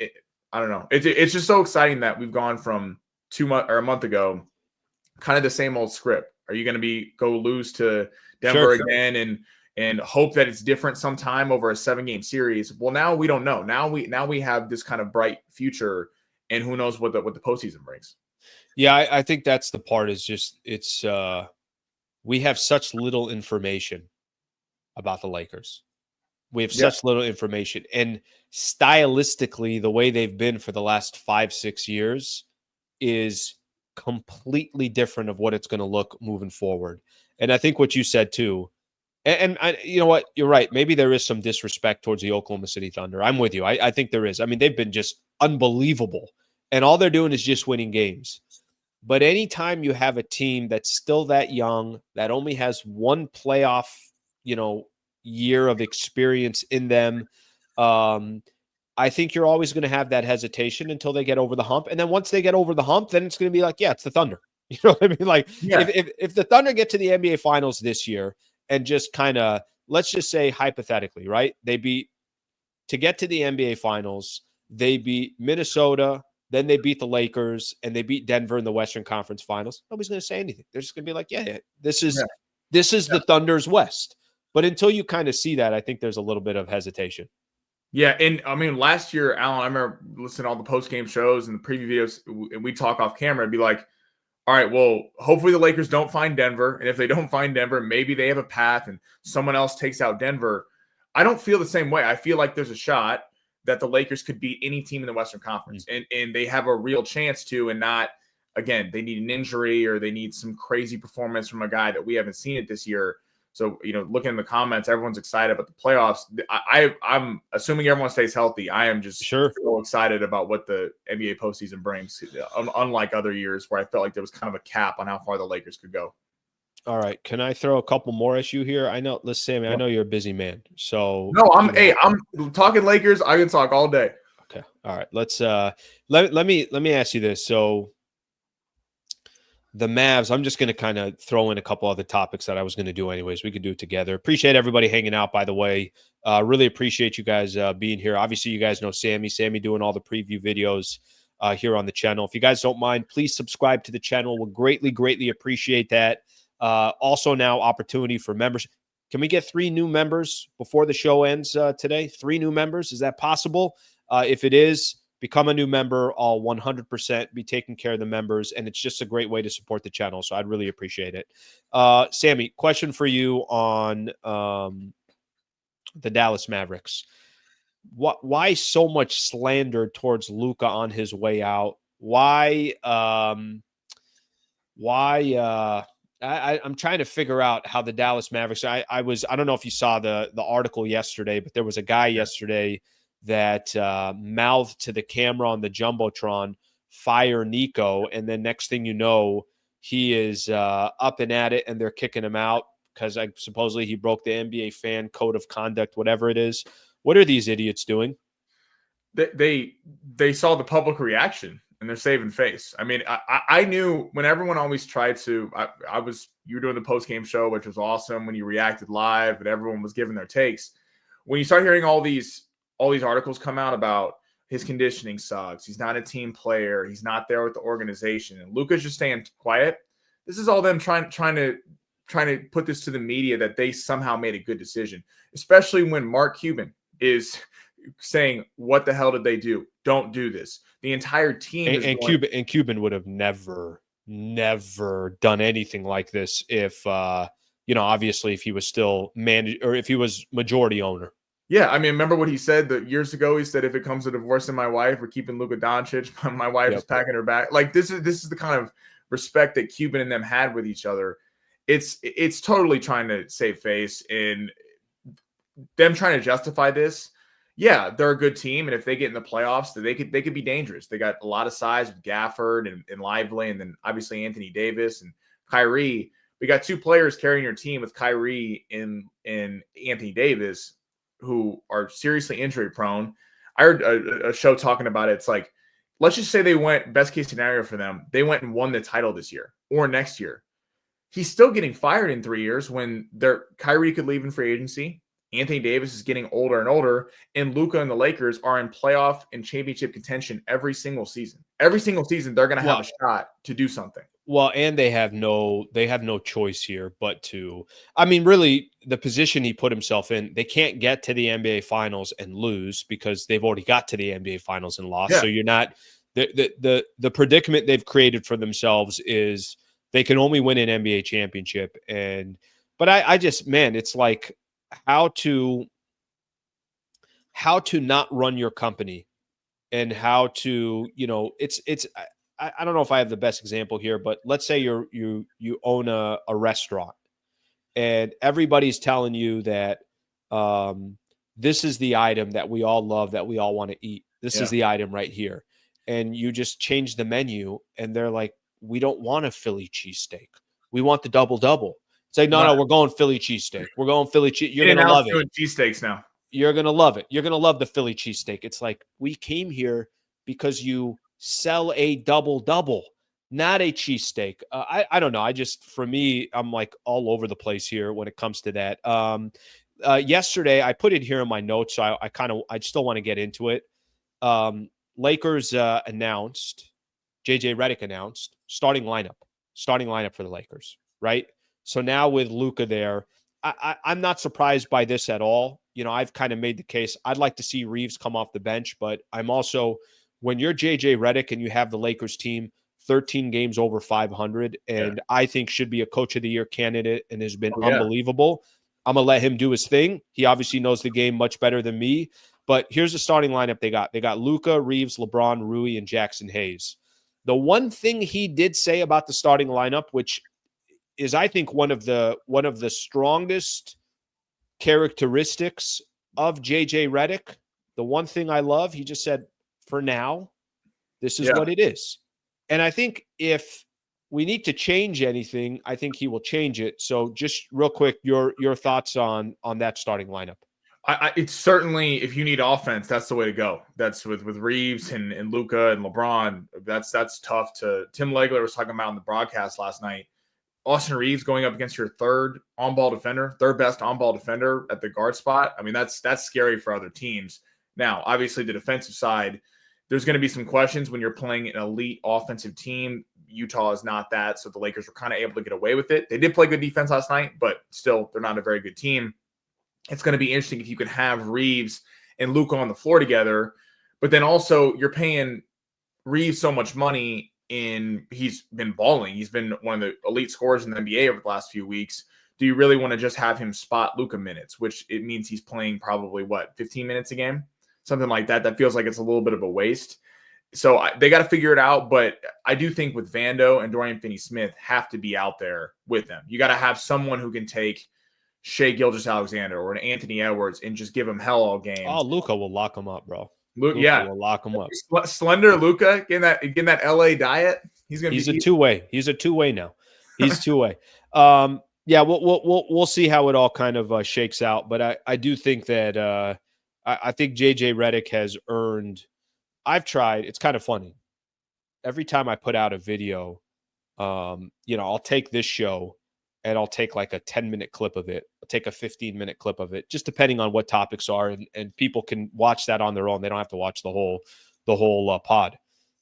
I don't know. It's just so exciting that we've gone from a month ago, kind of the same old script. Are you going to go lose to Denver again and hope that it's different sometime over a 7-game series? Well, now we don't know. Now we have this kind of bright future, and who knows what the postseason brings. Yeah, I think that's the part is just we have such little information about the Lakers. We have such little information. And stylistically, the way they've been for the last 5-6 years is completely different of what it's going to look moving forward. And I think what you said too, and you know what, you're right. Maybe there is some disrespect towards the Oklahoma City Thunder. I'm with you. I think there is. I mean, they've been just unbelievable. And all they're doing is just winning games. But anytime you have a team that's still that young, that only has one playoff, year of experience in them, I think you're always going to have that hesitation until they get over the hump. And then once they get over the hump, then it's going to be like, yeah, it's the Thunder. You know what I mean? Like if the Thunder get to the NBA Finals this year and just kind of, let's just say hypothetically, right? To get to the NBA Finals, they beat Minnesota, then they beat the Lakers, and they beat Denver in the Western Conference Finals. Nobody's going to say anything. They're just going to be like, yeah, this is the Thunder's West. But until you kind of see that, I think there's a little bit of hesitation. Yeah, and I mean, last year, Alan, I remember listening to all the post-game shows and the preview videos, and we talk off camera and be like, all right, well, hopefully the Lakers don't find Denver. And if they don't find Denver, maybe they have a path and someone else takes out Denver. I don't feel the same way. I feel like there's a shot that the Lakers could beat any team in the Western Conference, and they have a real chance to, and not, again, they need an injury or they need some crazy performance from a guy that we haven't seen it this year. So, looking in the comments, everyone's excited about the playoffs. I'm assuming everyone stays healthy. I am just so excited about what the NBA postseason brings, unlike other years where I felt like there was kind of a cap on how far the Lakers could go. All right. Can I throw a couple more at you here? I know, listen, Sammy, I know you're a busy man. So no, I'm talking Lakers. I can talk all day. Okay. All right. Let's let me ask you this. So the Mavs, I'm just going to kind of throw in a couple other topics that I was going to do anyways. We could do it together. Appreciate everybody hanging out, by the way. Really appreciate you guys being here. Obviously, you guys know Sammy doing all the preview videos here on the channel. If you guys don't mind, please subscribe to the channel. We'll greatly, greatly appreciate that. Also now opportunity for members. Can we get 3 new members before the show ends today? 3 new members. Is that possible? If it is, become a new member. I'll 100% be taking care of the members, and it's just a great way to support the channel, so I'd really appreciate it. Sammy, question for you on the Dallas Mavericks. Why so much slander towards Luka on his way out? Why I'm trying to figure out how the Dallas Mavericks. I don't know if you saw the article yesterday, but there was a guy yesterday that mouthed to the camera on the Jumbotron, "Fire Nico," and then next thing you know, he is up and at it, and they're kicking him out because supposedly he broke the NBA fan code of conduct, whatever it is. What are these idiots doing? They saw the public reaction and they're saving face. I mean, I knew when everyone always tried to. You were doing the post game show, which was awesome when you reacted live and everyone was giving their takes. When you start hearing all these articles come out about his conditioning sucks, he's not a team player, he's not there with the organization, and Luka's just staying quiet. This is all them trying to put this to the media that they somehow made a good decision, especially when Mark Cuban is saying, "What the hell did they do? Don't do this." The entire team Cuban would have never done anything like this if obviously if he was still or if he was majority owner. Yeah, I mean, remember what he said years ago? He said, "If it comes to divorcing my wife or keeping Luka Doncic, my wife is packing her bag." Like this is the kind of respect that Cuban and them had with each other. It's totally trying to save face, and them trying to justify this. Yeah, they're a good team, and if they get in the playoffs, they could be dangerous. They got a lot of size with Gafford and Lively, and then obviously Anthony Davis and Kyrie. We got 2 players carrying your team with Kyrie and Anthony Davis, who are seriously injury prone. I heard a show talking about it. It's like let's just say they went best case scenario for them. They went and won the title this year or next year. He's still getting fired in 3 years when Kyrie could leave in free agency. Anthony Davis is getting older and older, and Luka and the Lakers are in playoff and championship contention every single season. Every single season, they're going to have a shot to do something. Well, and they have no choice here but to, I mean, really, the position he put himself in, they can't get to the NBA Finals and lose because they've already got to the NBA Finals and lost. Yeah. So you're not the predicament they've created for themselves is they can only win an NBA championship. But I just, man, it's like how to not run your company and how to, I don't know if I have the best example here, but let's say you own a restaurant and everybody's telling you that this is the item that we all love, that we all want to eat. This is the item right here. And you just change the menu and they're like, we don't want a Philly cheesesteak. We want the double-double. It's like, no, we're going Philly cheesesteak. We're going Philly cheese. You're going to love it. Cheesesteaks now. You're going to love it. You're going to love the Philly cheesesteak. It's like, we came here because you sell a double-double, not a cheesesteak. I don't know. For me, I'm like all over the place here when it comes to that. Yesterday, I put it here in my notes, so I still want to get into it. Lakers announced, JJ Redick announced starting lineup for the Lakers, right? So now with Luka there, I'm not surprised by this at all. I've kind of made the case. I'd like to see Reeves come off the bench, but I'm also, when you're JJ Redick and you have the Lakers team 13 games over 500, and I think should be a coach of the year candidate and has been unbelievable. I'm going to let him do his thing. He obviously knows the game much better than me, but here's the starting lineup they got. They got Luka, Reeves, LeBron, Rui, and Jackson Hayes. The one thing he did say about the starting lineup, which is, I think, one of the strongest characteristics of JJ Redick, the one thing I love, he just said, for now, this is what it is. And I think if we need to change anything, I think he will change it. So just real quick, your thoughts on that starting lineup. It's certainly, if you need offense, that's the way to go. That's with Reeves and Luka and LeBron. That's tough to. Tim Legler was talking about in the broadcast last night. Austin Reeves going up against your third best on-ball defender at the guard spot. I mean, that's scary for other teams. Now, obviously, the defensive side, there's going to be some questions when you're playing an elite offensive team. Utah is not that, so the Lakers were kind of able to get away with it. They did play good defense last night, but still, they're not a very good team. It's going to be interesting if you can have Reeves and Luka on the floor together, but then also you're paying Reeves so much money, he's been balling. He's been one of the elite scorers in the NBA over the last few weeks. Do you really want to just have him spot Luka minutes, which it means he's playing probably 15 minutes a game? Something like that. That feels like it's a little bit of a waste. So they got to figure it out. But I do think with Vando and Dorian Finney-Smith have to be out there with them. You got to have someone who can take Shai Gilgeous-Alexander or an Anthony Edwards and just give him hell all game. Oh, Luka will lock him up, bro. Luka will lock him up. Slender Luka getting that LA diet. He's a two-way. He's a two-way now. He's two-way. Yeah, we'll see how it all kind of shakes out. But I do think that I think JJ Redick has earned. I've tried. It's kind of funny. Every time I put out a video, I'll take this show and I'll take like a 10-minute clip of it. I'll take a 15-minute clip of it, just depending on what topics are, and people can watch that on their own. They don't have to watch the whole pod.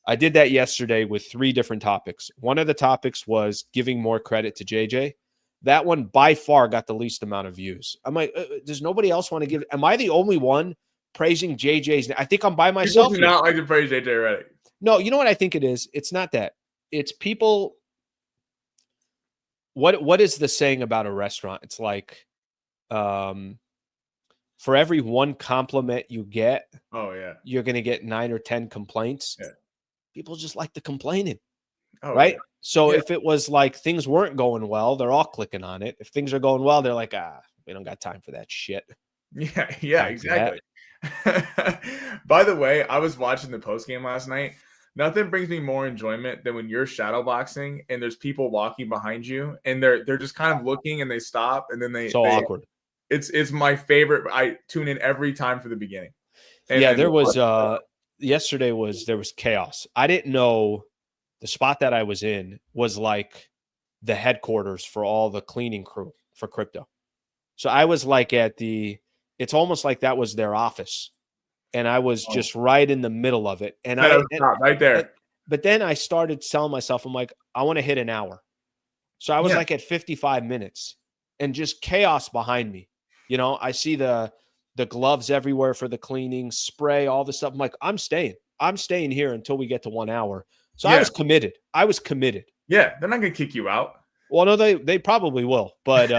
I did that yesterday with 3 different topics. One of the topics was giving more credit to JJ. That one by far got the least amount of views. I'm like, does nobody else want to give? Am I the only one praising JJ's? I think I'm by myself. People do not like to praise JJ Redick. No, you know what I think it is? It's not that. It's people. What is the saying about a restaurant? It's like, for every one compliment you get, you're going to get 9 or 10 complaints. Yeah. People just like the complaining, right? Yeah. So if it was like things weren't going well, they're all clicking on it. If things are going well, they're like, we don't got time for that shit. Yeah, exactly. By the way, I was watching the post game last night. Nothing brings me more enjoyment than when you're shadowboxing and there's people walking behind you and they're just kind of looking and they stop and then they awkward. It's my favorite. I tune in every time for the beginning. And there was yesterday there was chaos. I didn't know the spot that I was in was like the headquarters for all the cleaning crew for crypto. So I was like it's almost like that was their office. And I was just right in the middle of it. And right there. But then I started telling myself, I'm like, I want to hit an hour. So I was like at 55 minutes and just chaos behind me. You know, I see the gloves everywhere for the cleaning, spray, all the stuff. I'm like, I'm staying here until we get to 1 hour. So I was committed. Yeah, they're not gonna kick you out. Well, no, they probably will, but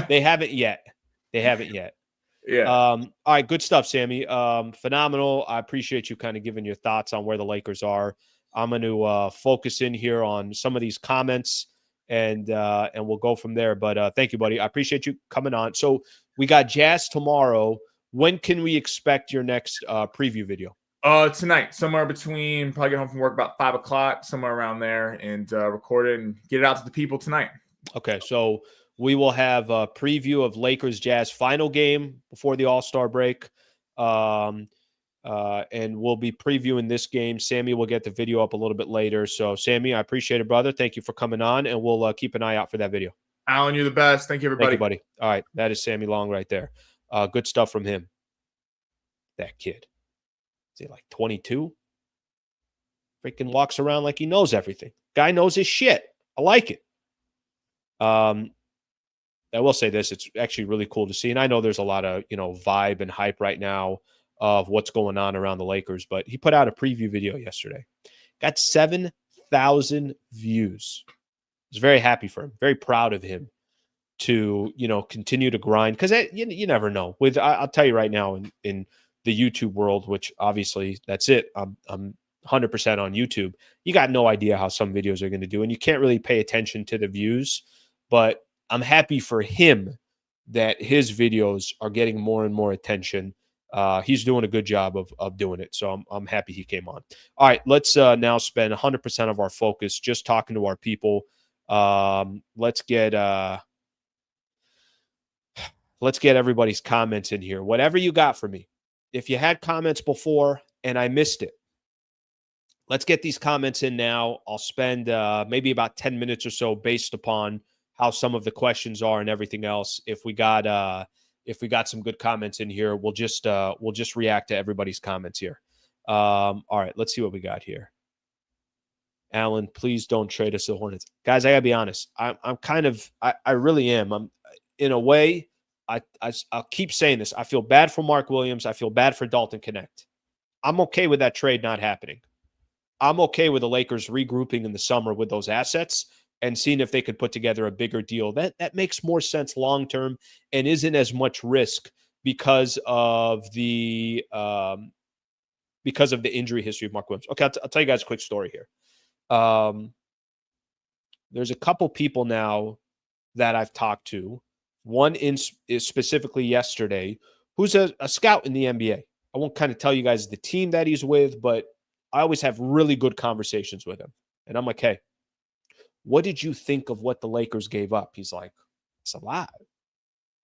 they haven't yet. Yeah. All right, good stuff, Sammy. Phenomenal. I appreciate you kind of giving your thoughts on where the Lakers are. I'm going to focus in here on some of these comments, and we'll go from there. But thank you, buddy. I appreciate you coming on. So we got Jazz tomorrow. When can we expect your next preview video? Tonight, somewhere between, probably get home from work about 5 o'clock, somewhere around there, and record it and get it out to the people tonight. Okay, so we will have a preview of Lakers Jazz final game before the All-Star break. And we'll be previewing this game. Sammy will get the video up a little bit later. So, Sammy, I appreciate it, brother. Thank you for coming on, and we'll keep an eye out for that video. Alan, you're the best. Thank you, everybody. Thank you, buddy. All right, that is Sammy Long right there. Good stuff from him. That kid. Is he like 22? Freaking walks around like he knows everything. Guy knows his shit. I like it. I will say this, it's actually really cool to see. And I know there's a lot of, vibe and hype right now of what's going on around the Lakers, but he put out a preview video yesterday. Got 7,000 views. I was very happy for him, very proud of him to, continue to grind. Because you never know. I'll tell you right now, in the YouTube world, which obviously that's it. I'm 100% on YouTube. You got no idea how some videos are going to do, and you can't really pay attention to the views. But I'm happy for him that his videos are getting more and more attention. He's doing a good job of doing it. So I'm happy he came on. All right, let's now spend 100% of our focus just talking to our people. Let's get everybody's comments in here. Whatever you got for me. If you had comments before and I missed it, let's get these comments in now. I'll spend maybe about 10 minutes or so based upon how some of the questions are and everything else. If we got some good comments in here, we'll just react to everybody's comments here. All right, let's see what we got here. Alan, please don't trade us the Hornets. Guys, I gotta be honest. I really am. I'm in a way, I'll keep saying this. I feel bad for Mark Williams. I feel bad for Dalton Connect. I'm okay with that trade not happening. I'm okay with the Lakers regrouping in the summer with those assets and seeing if they could put together a bigger deal. That makes more sense long-term and isn't as much risk because of the injury history of Mark Williams. Okay, I'll tell you guys a quick story here. There's a couple people now that I've talked to. One is specifically yesterday, who's a scout in the NBA. I won't kind of tell you guys the team that he's with, but I always have really good conversations with him. And I'm like, hey, what did you think of what the Lakers gave up? He's like, it's a lot.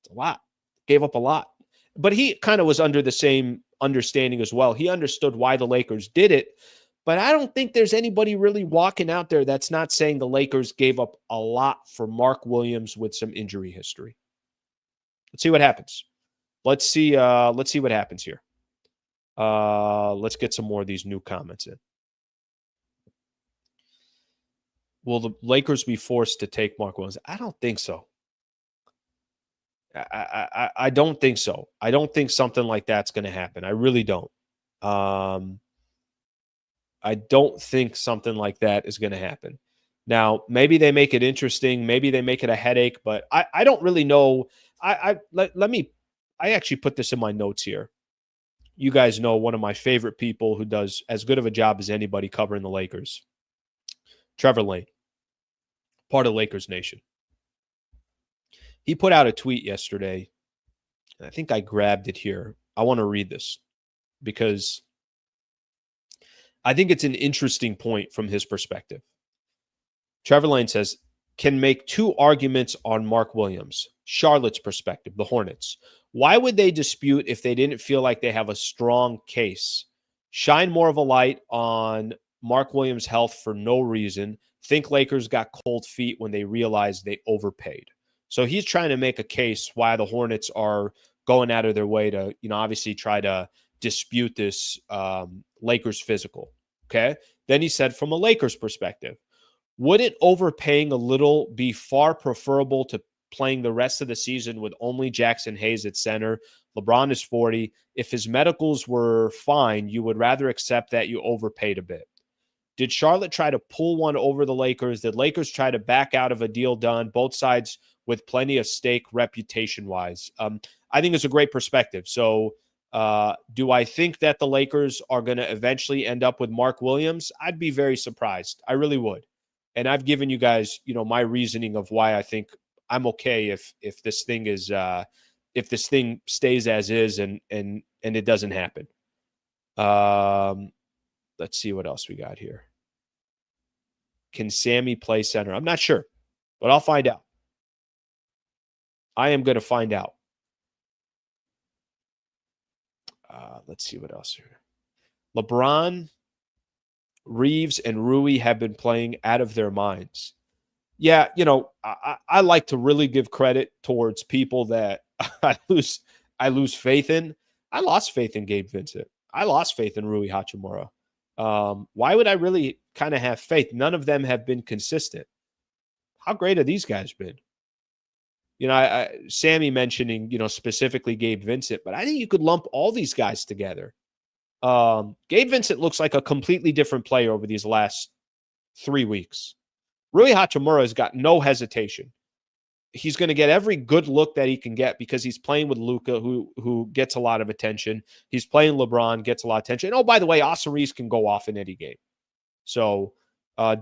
It's a lot. Gave up a lot. But he kind of was under the same understanding as well. He understood why the Lakers did it. But I don't think there's anybody really walking out there that's not saying the Lakers gave up a lot for Mark Williams with some injury history. Let's see what happens. Let's see what happens here. Let's get some more of these new comments in. Will the Lakers be forced to take Mark Williams? I don't think so. I don't think so. I don't think something like that's going to happen. I really don't. I don't think something like that is going to happen. Now, maybe they make it interesting. Maybe they make it a headache, but I don't really know. Let me actually put this in my notes here. You guys know one of my favorite people who does as good of a job as anybody covering the Lakers, Trevor Lane, part of Lakers Nation. He put out a tweet yesterday, and I think I grabbed it here. I want to read this because I think it's an interesting point from his perspective. Trevor Lane says, can make two arguments on Mark Williams. Charlotte's perspective, the Hornets. Why would they dispute if they didn't feel like they have a strong case? shine more of a light on Mark Williams' health for no reason. Think Lakers got cold feet when they realized they overpaid. So he's trying to make a case why the Hornets are going out of their way to, obviously try to dispute this Lakers physical. Okay. Then he said, from a Lakers perspective, wouldn't overpaying a little be far preferable to playing the rest of the season with only Jackson Hayes at center? LeBron is 40. If his medicals were fine, you would rather accept that you overpaid a bit. Did Charlotte try to pull one over the Lakers? Did Lakers try to back out of a deal done? Both sides with plenty of stake reputation-wise. I think it's a great perspective. So do I think that the Lakers are going to eventually end up with Mark Williams? I'd be very surprised. I really would. And I've given you guys, my reasoning of why I think I'm okay if this thing is if this thing stays as is and it doesn't happen. Let's see what else we got here. Can Sammy play center? I'm not sure, but I'll find out. I am going to find out. Let's see what else here. LeBron, Reeves, and Rui have been playing out of their minds. Yeah, I like to really give credit towards people that I lose faith in. I lost faith in Gabe Vincent. I lost faith in Rui Hachimura. Why would I really kind of have faith? None of them have been consistent. How great have these guys been? Sammy mentioning, specifically Gabe Vincent, but I think you could lump all these guys together. Gabe Vincent looks like a completely different player over these last 3 weeks. Rui Hachimura has got no hesitation. He's going to get every good look that he can get because he's playing with Luka, who gets a lot of attention. He's playing LeBron, gets a lot of attention. And, oh, by the way, Austin Reeves can go off in any game. So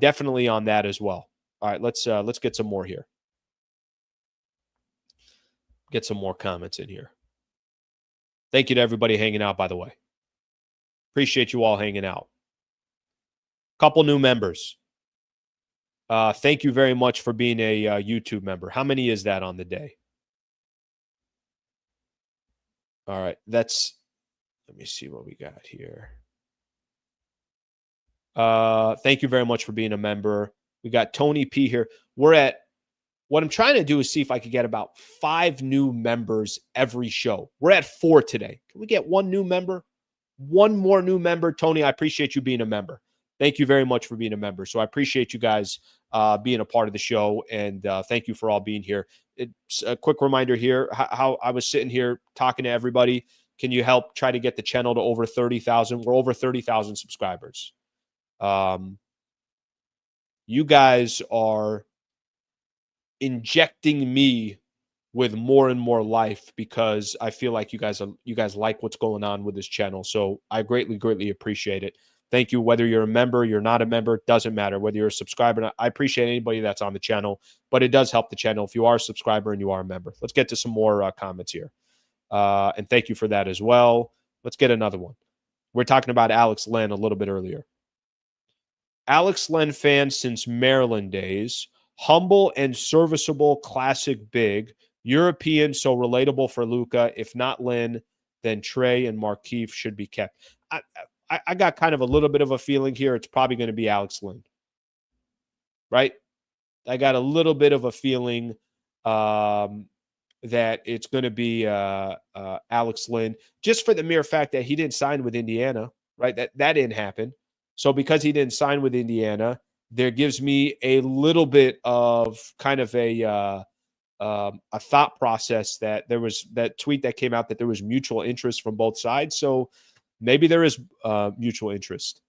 definitely on that as well. All right, let's get some more here. Get some more comments in here. Thank you to everybody hanging out, by the way. Appreciate you all hanging out. Couple new members. Thank you very much for being a YouTube member. How many is that on the day? All right, let me see what we got here. Thank you very much for being a member. We got Tony P here. What I'm trying to do is see if I could get about 5 new members every show. We're at 4 today. Can we get 1 new member? 1 more new member. Tony, I appreciate you being a member. Thank you very much for being a member. So I appreciate you guys being a part of the show, and thank you for all being here. It's a quick reminder here, how I was sitting here talking to everybody. Can you help try to get the channel to over 30,000? We're over 30,000 subscribers. You guys are injecting me with more and more life because I feel like you guys like what's going on with this channel. So I greatly appreciate it. Thank you. Whether you're a member, you're not a member, doesn't matter. Whether you're a subscriber, I appreciate anybody that's on the channel, but it does help the channel if you are a subscriber and you are a member. Let's get to some more comments here. And thank you for that as well. Let's get another one. We're talking about Alex Len a little bit earlier. Alex Len fan since Maryland days. Humble and serviceable, classic big. European, so relatable for Luka. If not Len, then Trey and Markieff should be kept. I got kind of a little bit of a feeling here. It's probably going to be Alex Len. Right? I got a little bit of a feeling that it's going to be Alex Len, just for the mere fact that he didn't sign with Indiana. Right? That didn't happen. So because he didn't sign with Indiana, there gives me a little bit of kind of a thought process that there was that tweet that came out that there was mutual interest from both sides. So maybe there is mutual interest.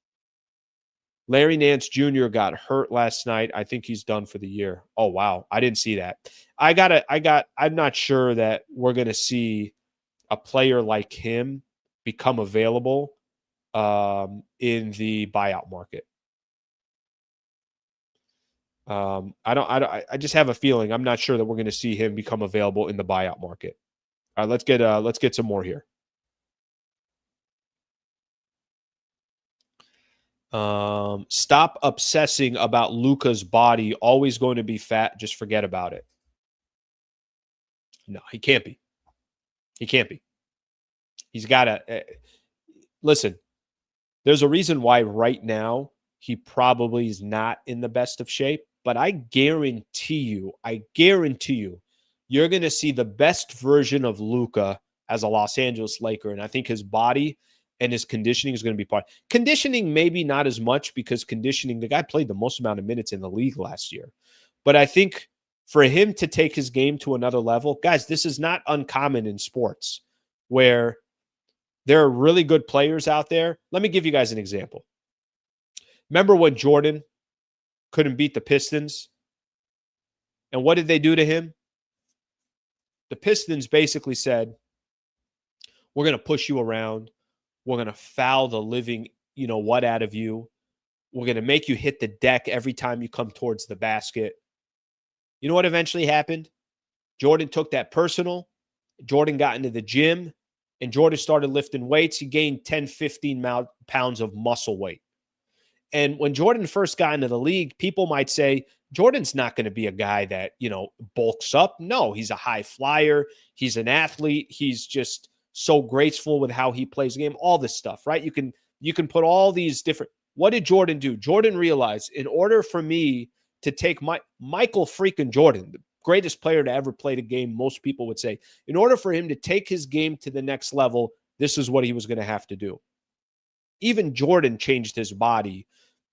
Larry Nance Jr. got hurt last night. I think he's done for the year. Oh, wow. I didn't see that. I'm not sure that we're going to see a player like him become available in the buyout market. I just have a feeling. I'm not sure that we're going to see him become available in the buyout market. All right, let's get some more here. Stop obsessing about Luka's body. Always going to be fat. Just forget about it. No, he can't be. He can't be. He's got to listen. There's a reason why right now he probably is not in the best of shape, but I guarantee you, you're going to see the best version of Luka as a Los Angeles Laker. And I think his body and his conditioning is going to be part. Conditioning, maybe not as much, because conditioning, the guy played the most amount of minutes in the league last year. But I think for him to take his game to another level, guys, this is not uncommon in sports where there are really good players out there. Let me give you guys an example. Remember when Jordan couldn't beat the Pistons? And what did they do to him? The Pistons basically said, we're going to push you around. We're going to foul the living, what out of you. We're going to make you hit the deck every time you come towards the basket. You know what eventually happened? Jordan took that personal. Jordan got into the gym, and Jordan started lifting weights. He gained 10, 15 pounds of muscle weight. And when Jordan first got into the league, people might say, Jordan's not going to be a guy that, bulks up. No, he's a high flyer. He's an athlete. He's just so graceful with how he plays the game, all this stuff, right? You can put all these different. What did Jordan do? Jordan realized, in order for me to take Michael freaking Jordan, the greatest player to ever play the game, most people would say, in order for him to take his game to the next level, this is what he was going to have to do. Even Jordan changed his body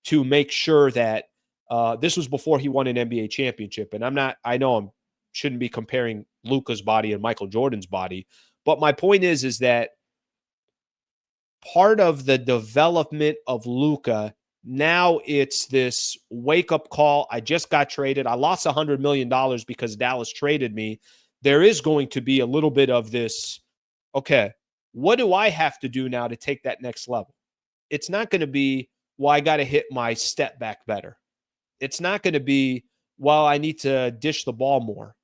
to make sure that this was before he won an NBA championship. And I know I shouldn't be comparing Luka's body and Michael Jordan's body, but my point is that part of the development of Luka, now it's this wake-up call. I just got traded. I lost $100 million because Dallas traded me. There is going to be a little bit of this, okay, what do I have to do now to take that next level? It's not going to be, well, I got to hit my step back better. It's not going to be, well, I need to dish the ball more.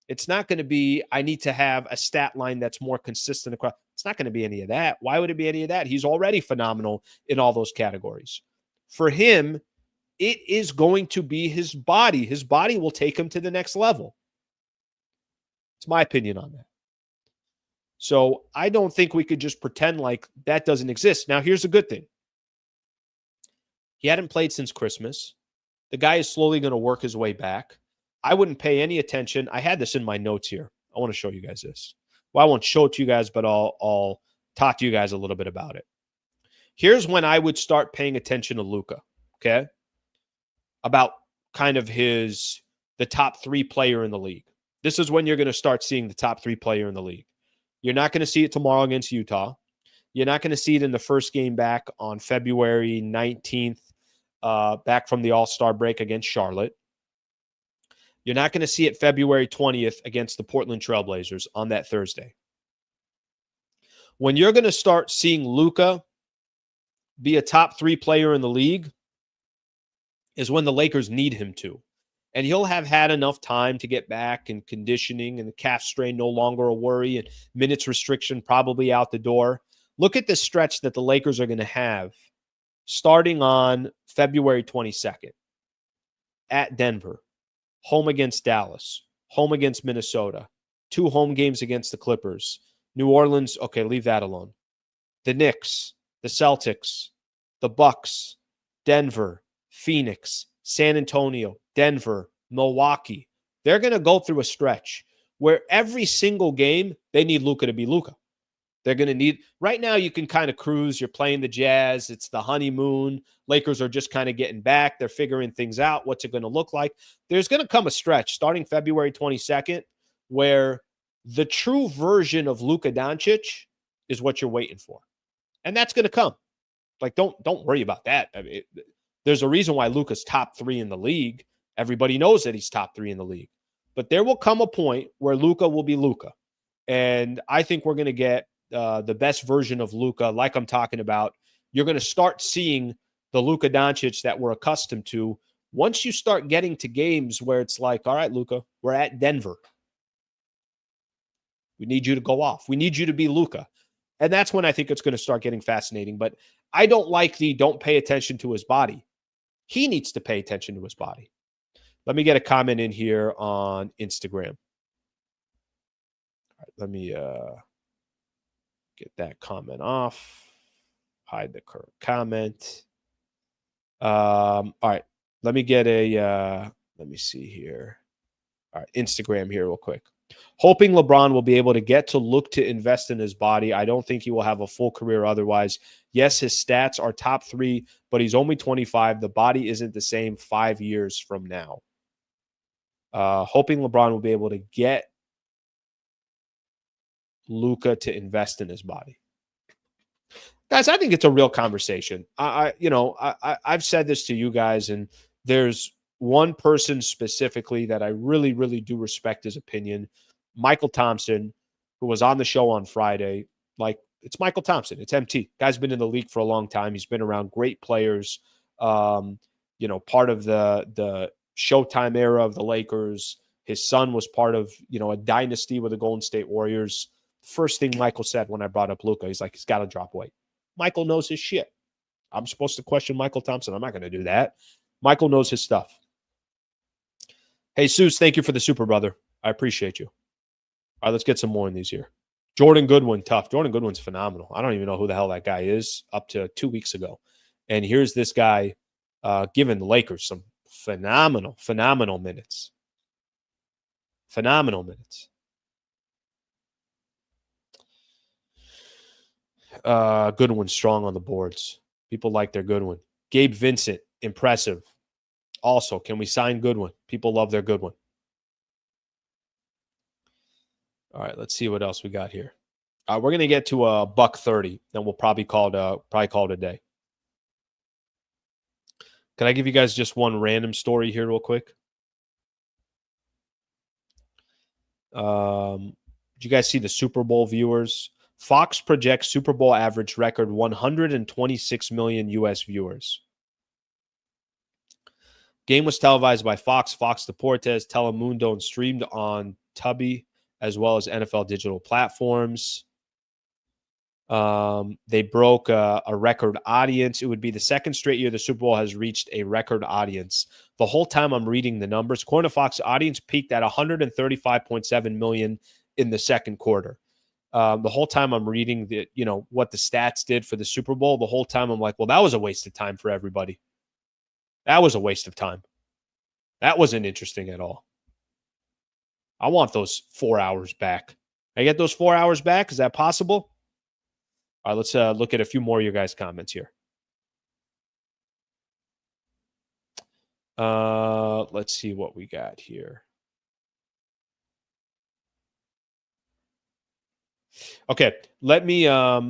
It's not going to be, I need to have a stat line that's more consistent across. It's not going to be any of that. Why would it be any of that? He's already phenomenal in all those categories. For him, it is going to be his body. His body will take him to the next level. It's my opinion on that. So I don't think we could just pretend like that doesn't exist. Now, here's a good thing. He hadn't played since Christmas. The guy is slowly going to work his way back. I wouldn't pay any attention. I had this in my notes here. I want to show you guys this. Well, I won't show it to you guys, but I'll talk to you guys a little bit about it. Here's when I would start paying attention to Luka, okay? About kind of the top 3 player in the league. This is when you're going to start seeing the top 3 player in the league. You're not going to see it tomorrow against Utah. You're not going to see it in the first game back on February 19th, back from the All-Star break against Charlotte. You're not going to see it February 20th against the Portland Trailblazers on that Thursday. When you're going to start seeing Luka be a top 3 player in the league is when the Lakers need him to. And he'll have had enough time to get back and conditioning, and the calf strain no longer a worry, and minutes restriction probably out the door. Look at the stretch that the Lakers are going to have starting on February 22nd at Denver. Home against Dallas, home against Minnesota, 2 home games against the Clippers, New Orleans. Okay, leave that alone. The Knicks, the Celtics, the Bucks, Denver, Phoenix, San Antonio, Denver, Milwaukee. They're going to go through a stretch where every single game they need Luka to be Luka. They're going to need, right now you can kind of cruise. You're playing the Jazz. It's the honeymoon. Lakers are just kind of getting back. They're figuring things out. What's it going to look like? There's going to come a stretch starting February 22nd where the true version of Luka Doncic is what you're waiting for. And that's going to come. Like, don't worry about that. I mean, there's a reason why Luka's top 3 in the league. Everybody knows that he's top 3 in the league. But there will come a point where Luka will be Luka. And I think we're going to get the best version of Luka, like I'm talking about. You're going to start seeing the Luka Doncic that we're accustomed to once you start getting to games where it's like, all right, Luka, we're at Denver. We need you to go off. We need you to be Luka. And that's when I think it's going to start getting fascinating. But I don't like don't pay attention to his body. He needs to pay attention to his body. Let me get a comment in here on Instagram. All right, let me get that comment off. Hide the current comment. All right. Let me get let me see here. All right, Instagram here real quick. Hoping LeBron will be able to get to look to invest in his body. I don't think he will have a full career otherwise. Yes, his stats are top 3, but he's only 25. The body isn't the same 5 years from now. Hoping LeBron will be able to get Luka to invest in his body. Guys, I think it's a real conversation. I've said this to you guys, and there's one person specifically that I really, really do respect his opinion. Michael Thompson, who was on the show on Friday. Like, it's Michael Thompson. It's MT. Guy's been in the league for a long time. He's been around great players. Part of the Showtime era of the Lakers. His son was part of, a dynasty with the Golden State Warriors. First thing Michael said when I brought up Luka, he's like, he's got to drop weight. Michael knows his shit. I'm supposed to question Michael Thompson. I'm not going to do that. Michael knows his stuff. Hey, Seuss, thank you for the super, brother. I appreciate you. All right, let's get some more in these here. Jordan Goodwin, tough. Jordan Goodwin's phenomenal. I don't even know who the hell that guy is up to 2 weeks ago. And here's this guy giving the Lakers some phenomenal minutes. Phenomenal minutes. Goodwin strong on the boards. People like their Goodwin. Gabe Vincent, impressive. Also, can we sign Goodwin? People love their Goodwin. All right, let's see what else we got here. We're going to get to a $130, then we'll probably call it a day. Can I give you guys just one random story here real quick? Did you guys see the Super Bowl viewers? Fox projects Super Bowl average record 126 million U.S. viewers. Game was televised by Fox Deportes, Telemundo, and streamed on Tubi, as well as NFL digital platforms. They broke a record audience. It would be the second straight year the Super Bowl has reached a record audience. The whole time I'm reading the numbers, according to Fox, audience peaked at 135.7 million in the second quarter. The whole time I'm reading what the stats did for the Super Bowl, the whole time I'm like, well, that was a waste of time for everybody. That was a waste of time. That wasn't interesting at all. I want those 4 hours back. Can I get those 4 hours back? Is that possible? All right, let's look at a few more of your guys' comments here. Let's see what we got here. Okay, let me I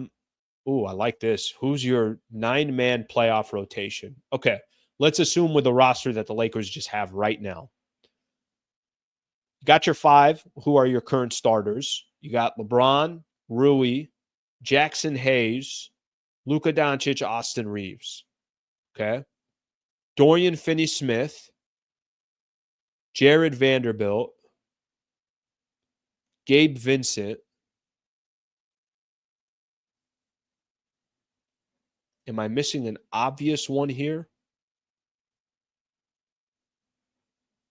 like this. Who's your 9-man playoff rotation? Okay, let's assume with the roster that the Lakers just have right now. You got your 5, who are your current starters. You got LeBron, Rui, Jackson Hayes, Luka Doncic, Austin Reeves. Okay. Dorian Finney-Smith, Jared Vanderbilt, Gabe Vincent. Am I missing an obvious one here?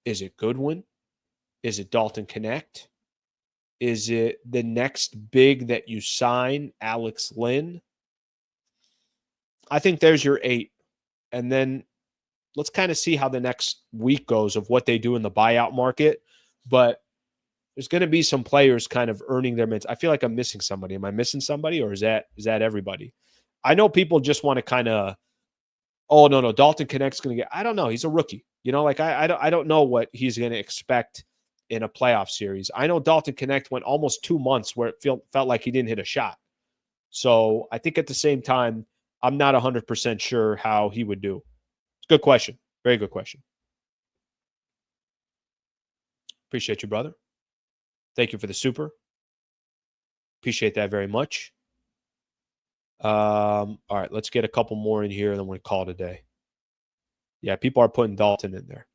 Is it Goodwin? Is it Dalton Connect? Is it the next big that you sign, Alex Lynn? I think there's your 8. And then let's kind of see how the next week goes of what they do in the buyout market. But there's going to be some players kind of earning their minutes. I feel like I'm missing somebody. Am I missing somebody, or is that everybody? I know people just want to kind of, oh, no, Dalton Connect's going to get, I don't know. He's a rookie. I don't know what he's going to expect in a playoff series. I know Dalton Connect went almost 2 months where it felt like he didn't hit a shot. So I think at the same time, I'm not 100% sure how he would do. It's a good question. Very good question. Appreciate you, brother. Thank you for the super. Appreciate that very much. All right, let's get a couple more in here, and then we'll call it a day. Yeah, people are putting Dalton in there.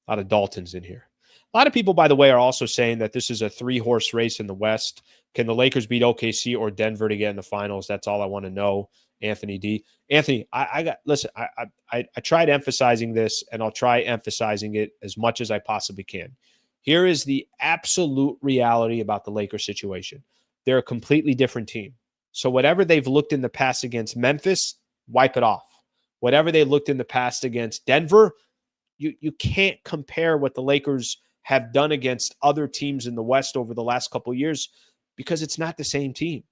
A lot of Daltons in here. A lot of people, by the way, are also saying that this is a 3-horse race in the West. Can the Lakers beat OKC or Denver to get in the finals? That's all I want to know. Anthony D. Anthony, I tried emphasizing this, and I'll try emphasizing it as much as I possibly can. Here is the absolute reality about the Lakers situation. They're a completely different team. So whatever they've looked in the past against Memphis, wipe it off. Whatever they looked in the past against Denver, you can't compare what the Lakers have done against other teams in the West over the last couple of years because it's not the same team.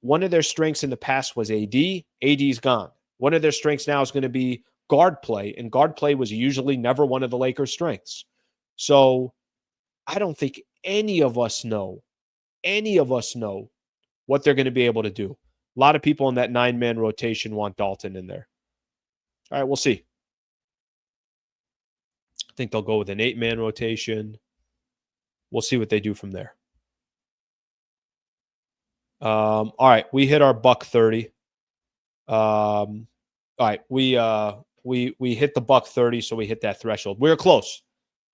One of their strengths in the past was AD. AD's gone. One of their strengths now is going to be guard play, and guard play was usually never one of the Lakers' strengths. So I don't think any of us know what they're going to be able to do. A lot of people in that 9-man rotation want Dalton in there. All right, we'll see. I think they'll go with an 8-man rotation. We'll see what they do from there. All right, we hit our $130. All right, we hit the $130, so we hit that threshold. We were close.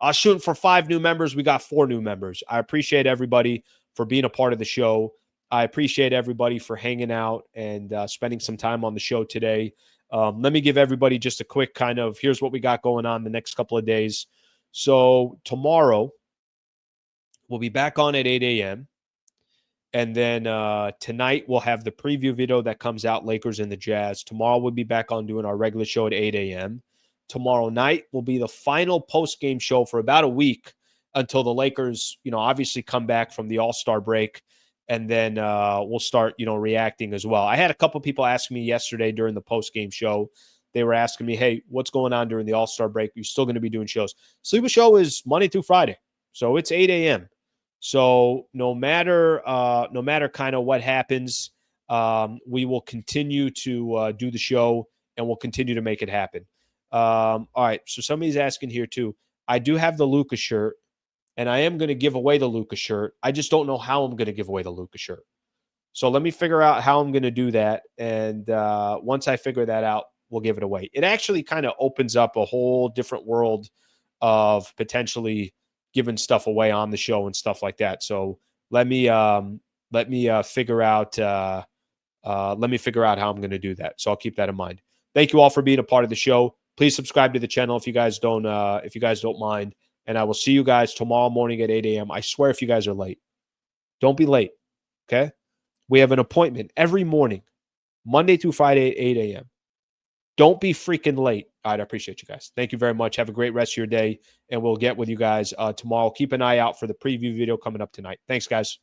I was shooting for 5 new members. We got 4 new members. I appreciate everybody for being a part of the show. I appreciate everybody for hanging out and spending some time on the show today. Let me give everybody just a quick kind of, here's what we got going on the next couple of days. So tomorrow, we'll be back on at 8 a.m. And then tonight, we'll have the preview video that comes out, Lakers and the Jazz. Tomorrow, we'll be back on doing our regular show at 8 a.m. Tomorrow night will be the final post-game show for about a week until the Lakers, obviously come back from the All-Star break. And then we'll start, reacting as well. I had a couple people ask me yesterday during the post-game show. They were asking me, hey, what's going on during the All-Star break? You're still going to be doing shows. Sleeper Show is Monday through Friday. So it's 8 a.m. So no matter kind of what happens, we will continue to do the show and we'll continue to make it happen. All right. So somebody's asking here too. I do have the Luka shirt and I am going to give away the Luka shirt. I just don't know how I'm going to give away the Luka shirt. So let me figure out how I'm going to do that. And once I figure that out, we'll give it away. It actually kind of opens up a whole different world of potentially giving stuff away on the show and stuff like that. So let me figure out how I'm going to do that. So I'll keep that in mind. Thank you all for being a part of the show. Please subscribe to the channel if you guys don't mind. And I will see you guys tomorrow morning at 8 a.m. I swear if you guys are late, don't be late. Okay? We have an appointment every morning, Monday through Friday at 8 a.m. Don't be freaking late. All right, I appreciate you guys. Thank you very much. Have a great rest of your day, and we'll get with you guys tomorrow. Keep an eye out for the preview video coming up tonight. Thanks, guys.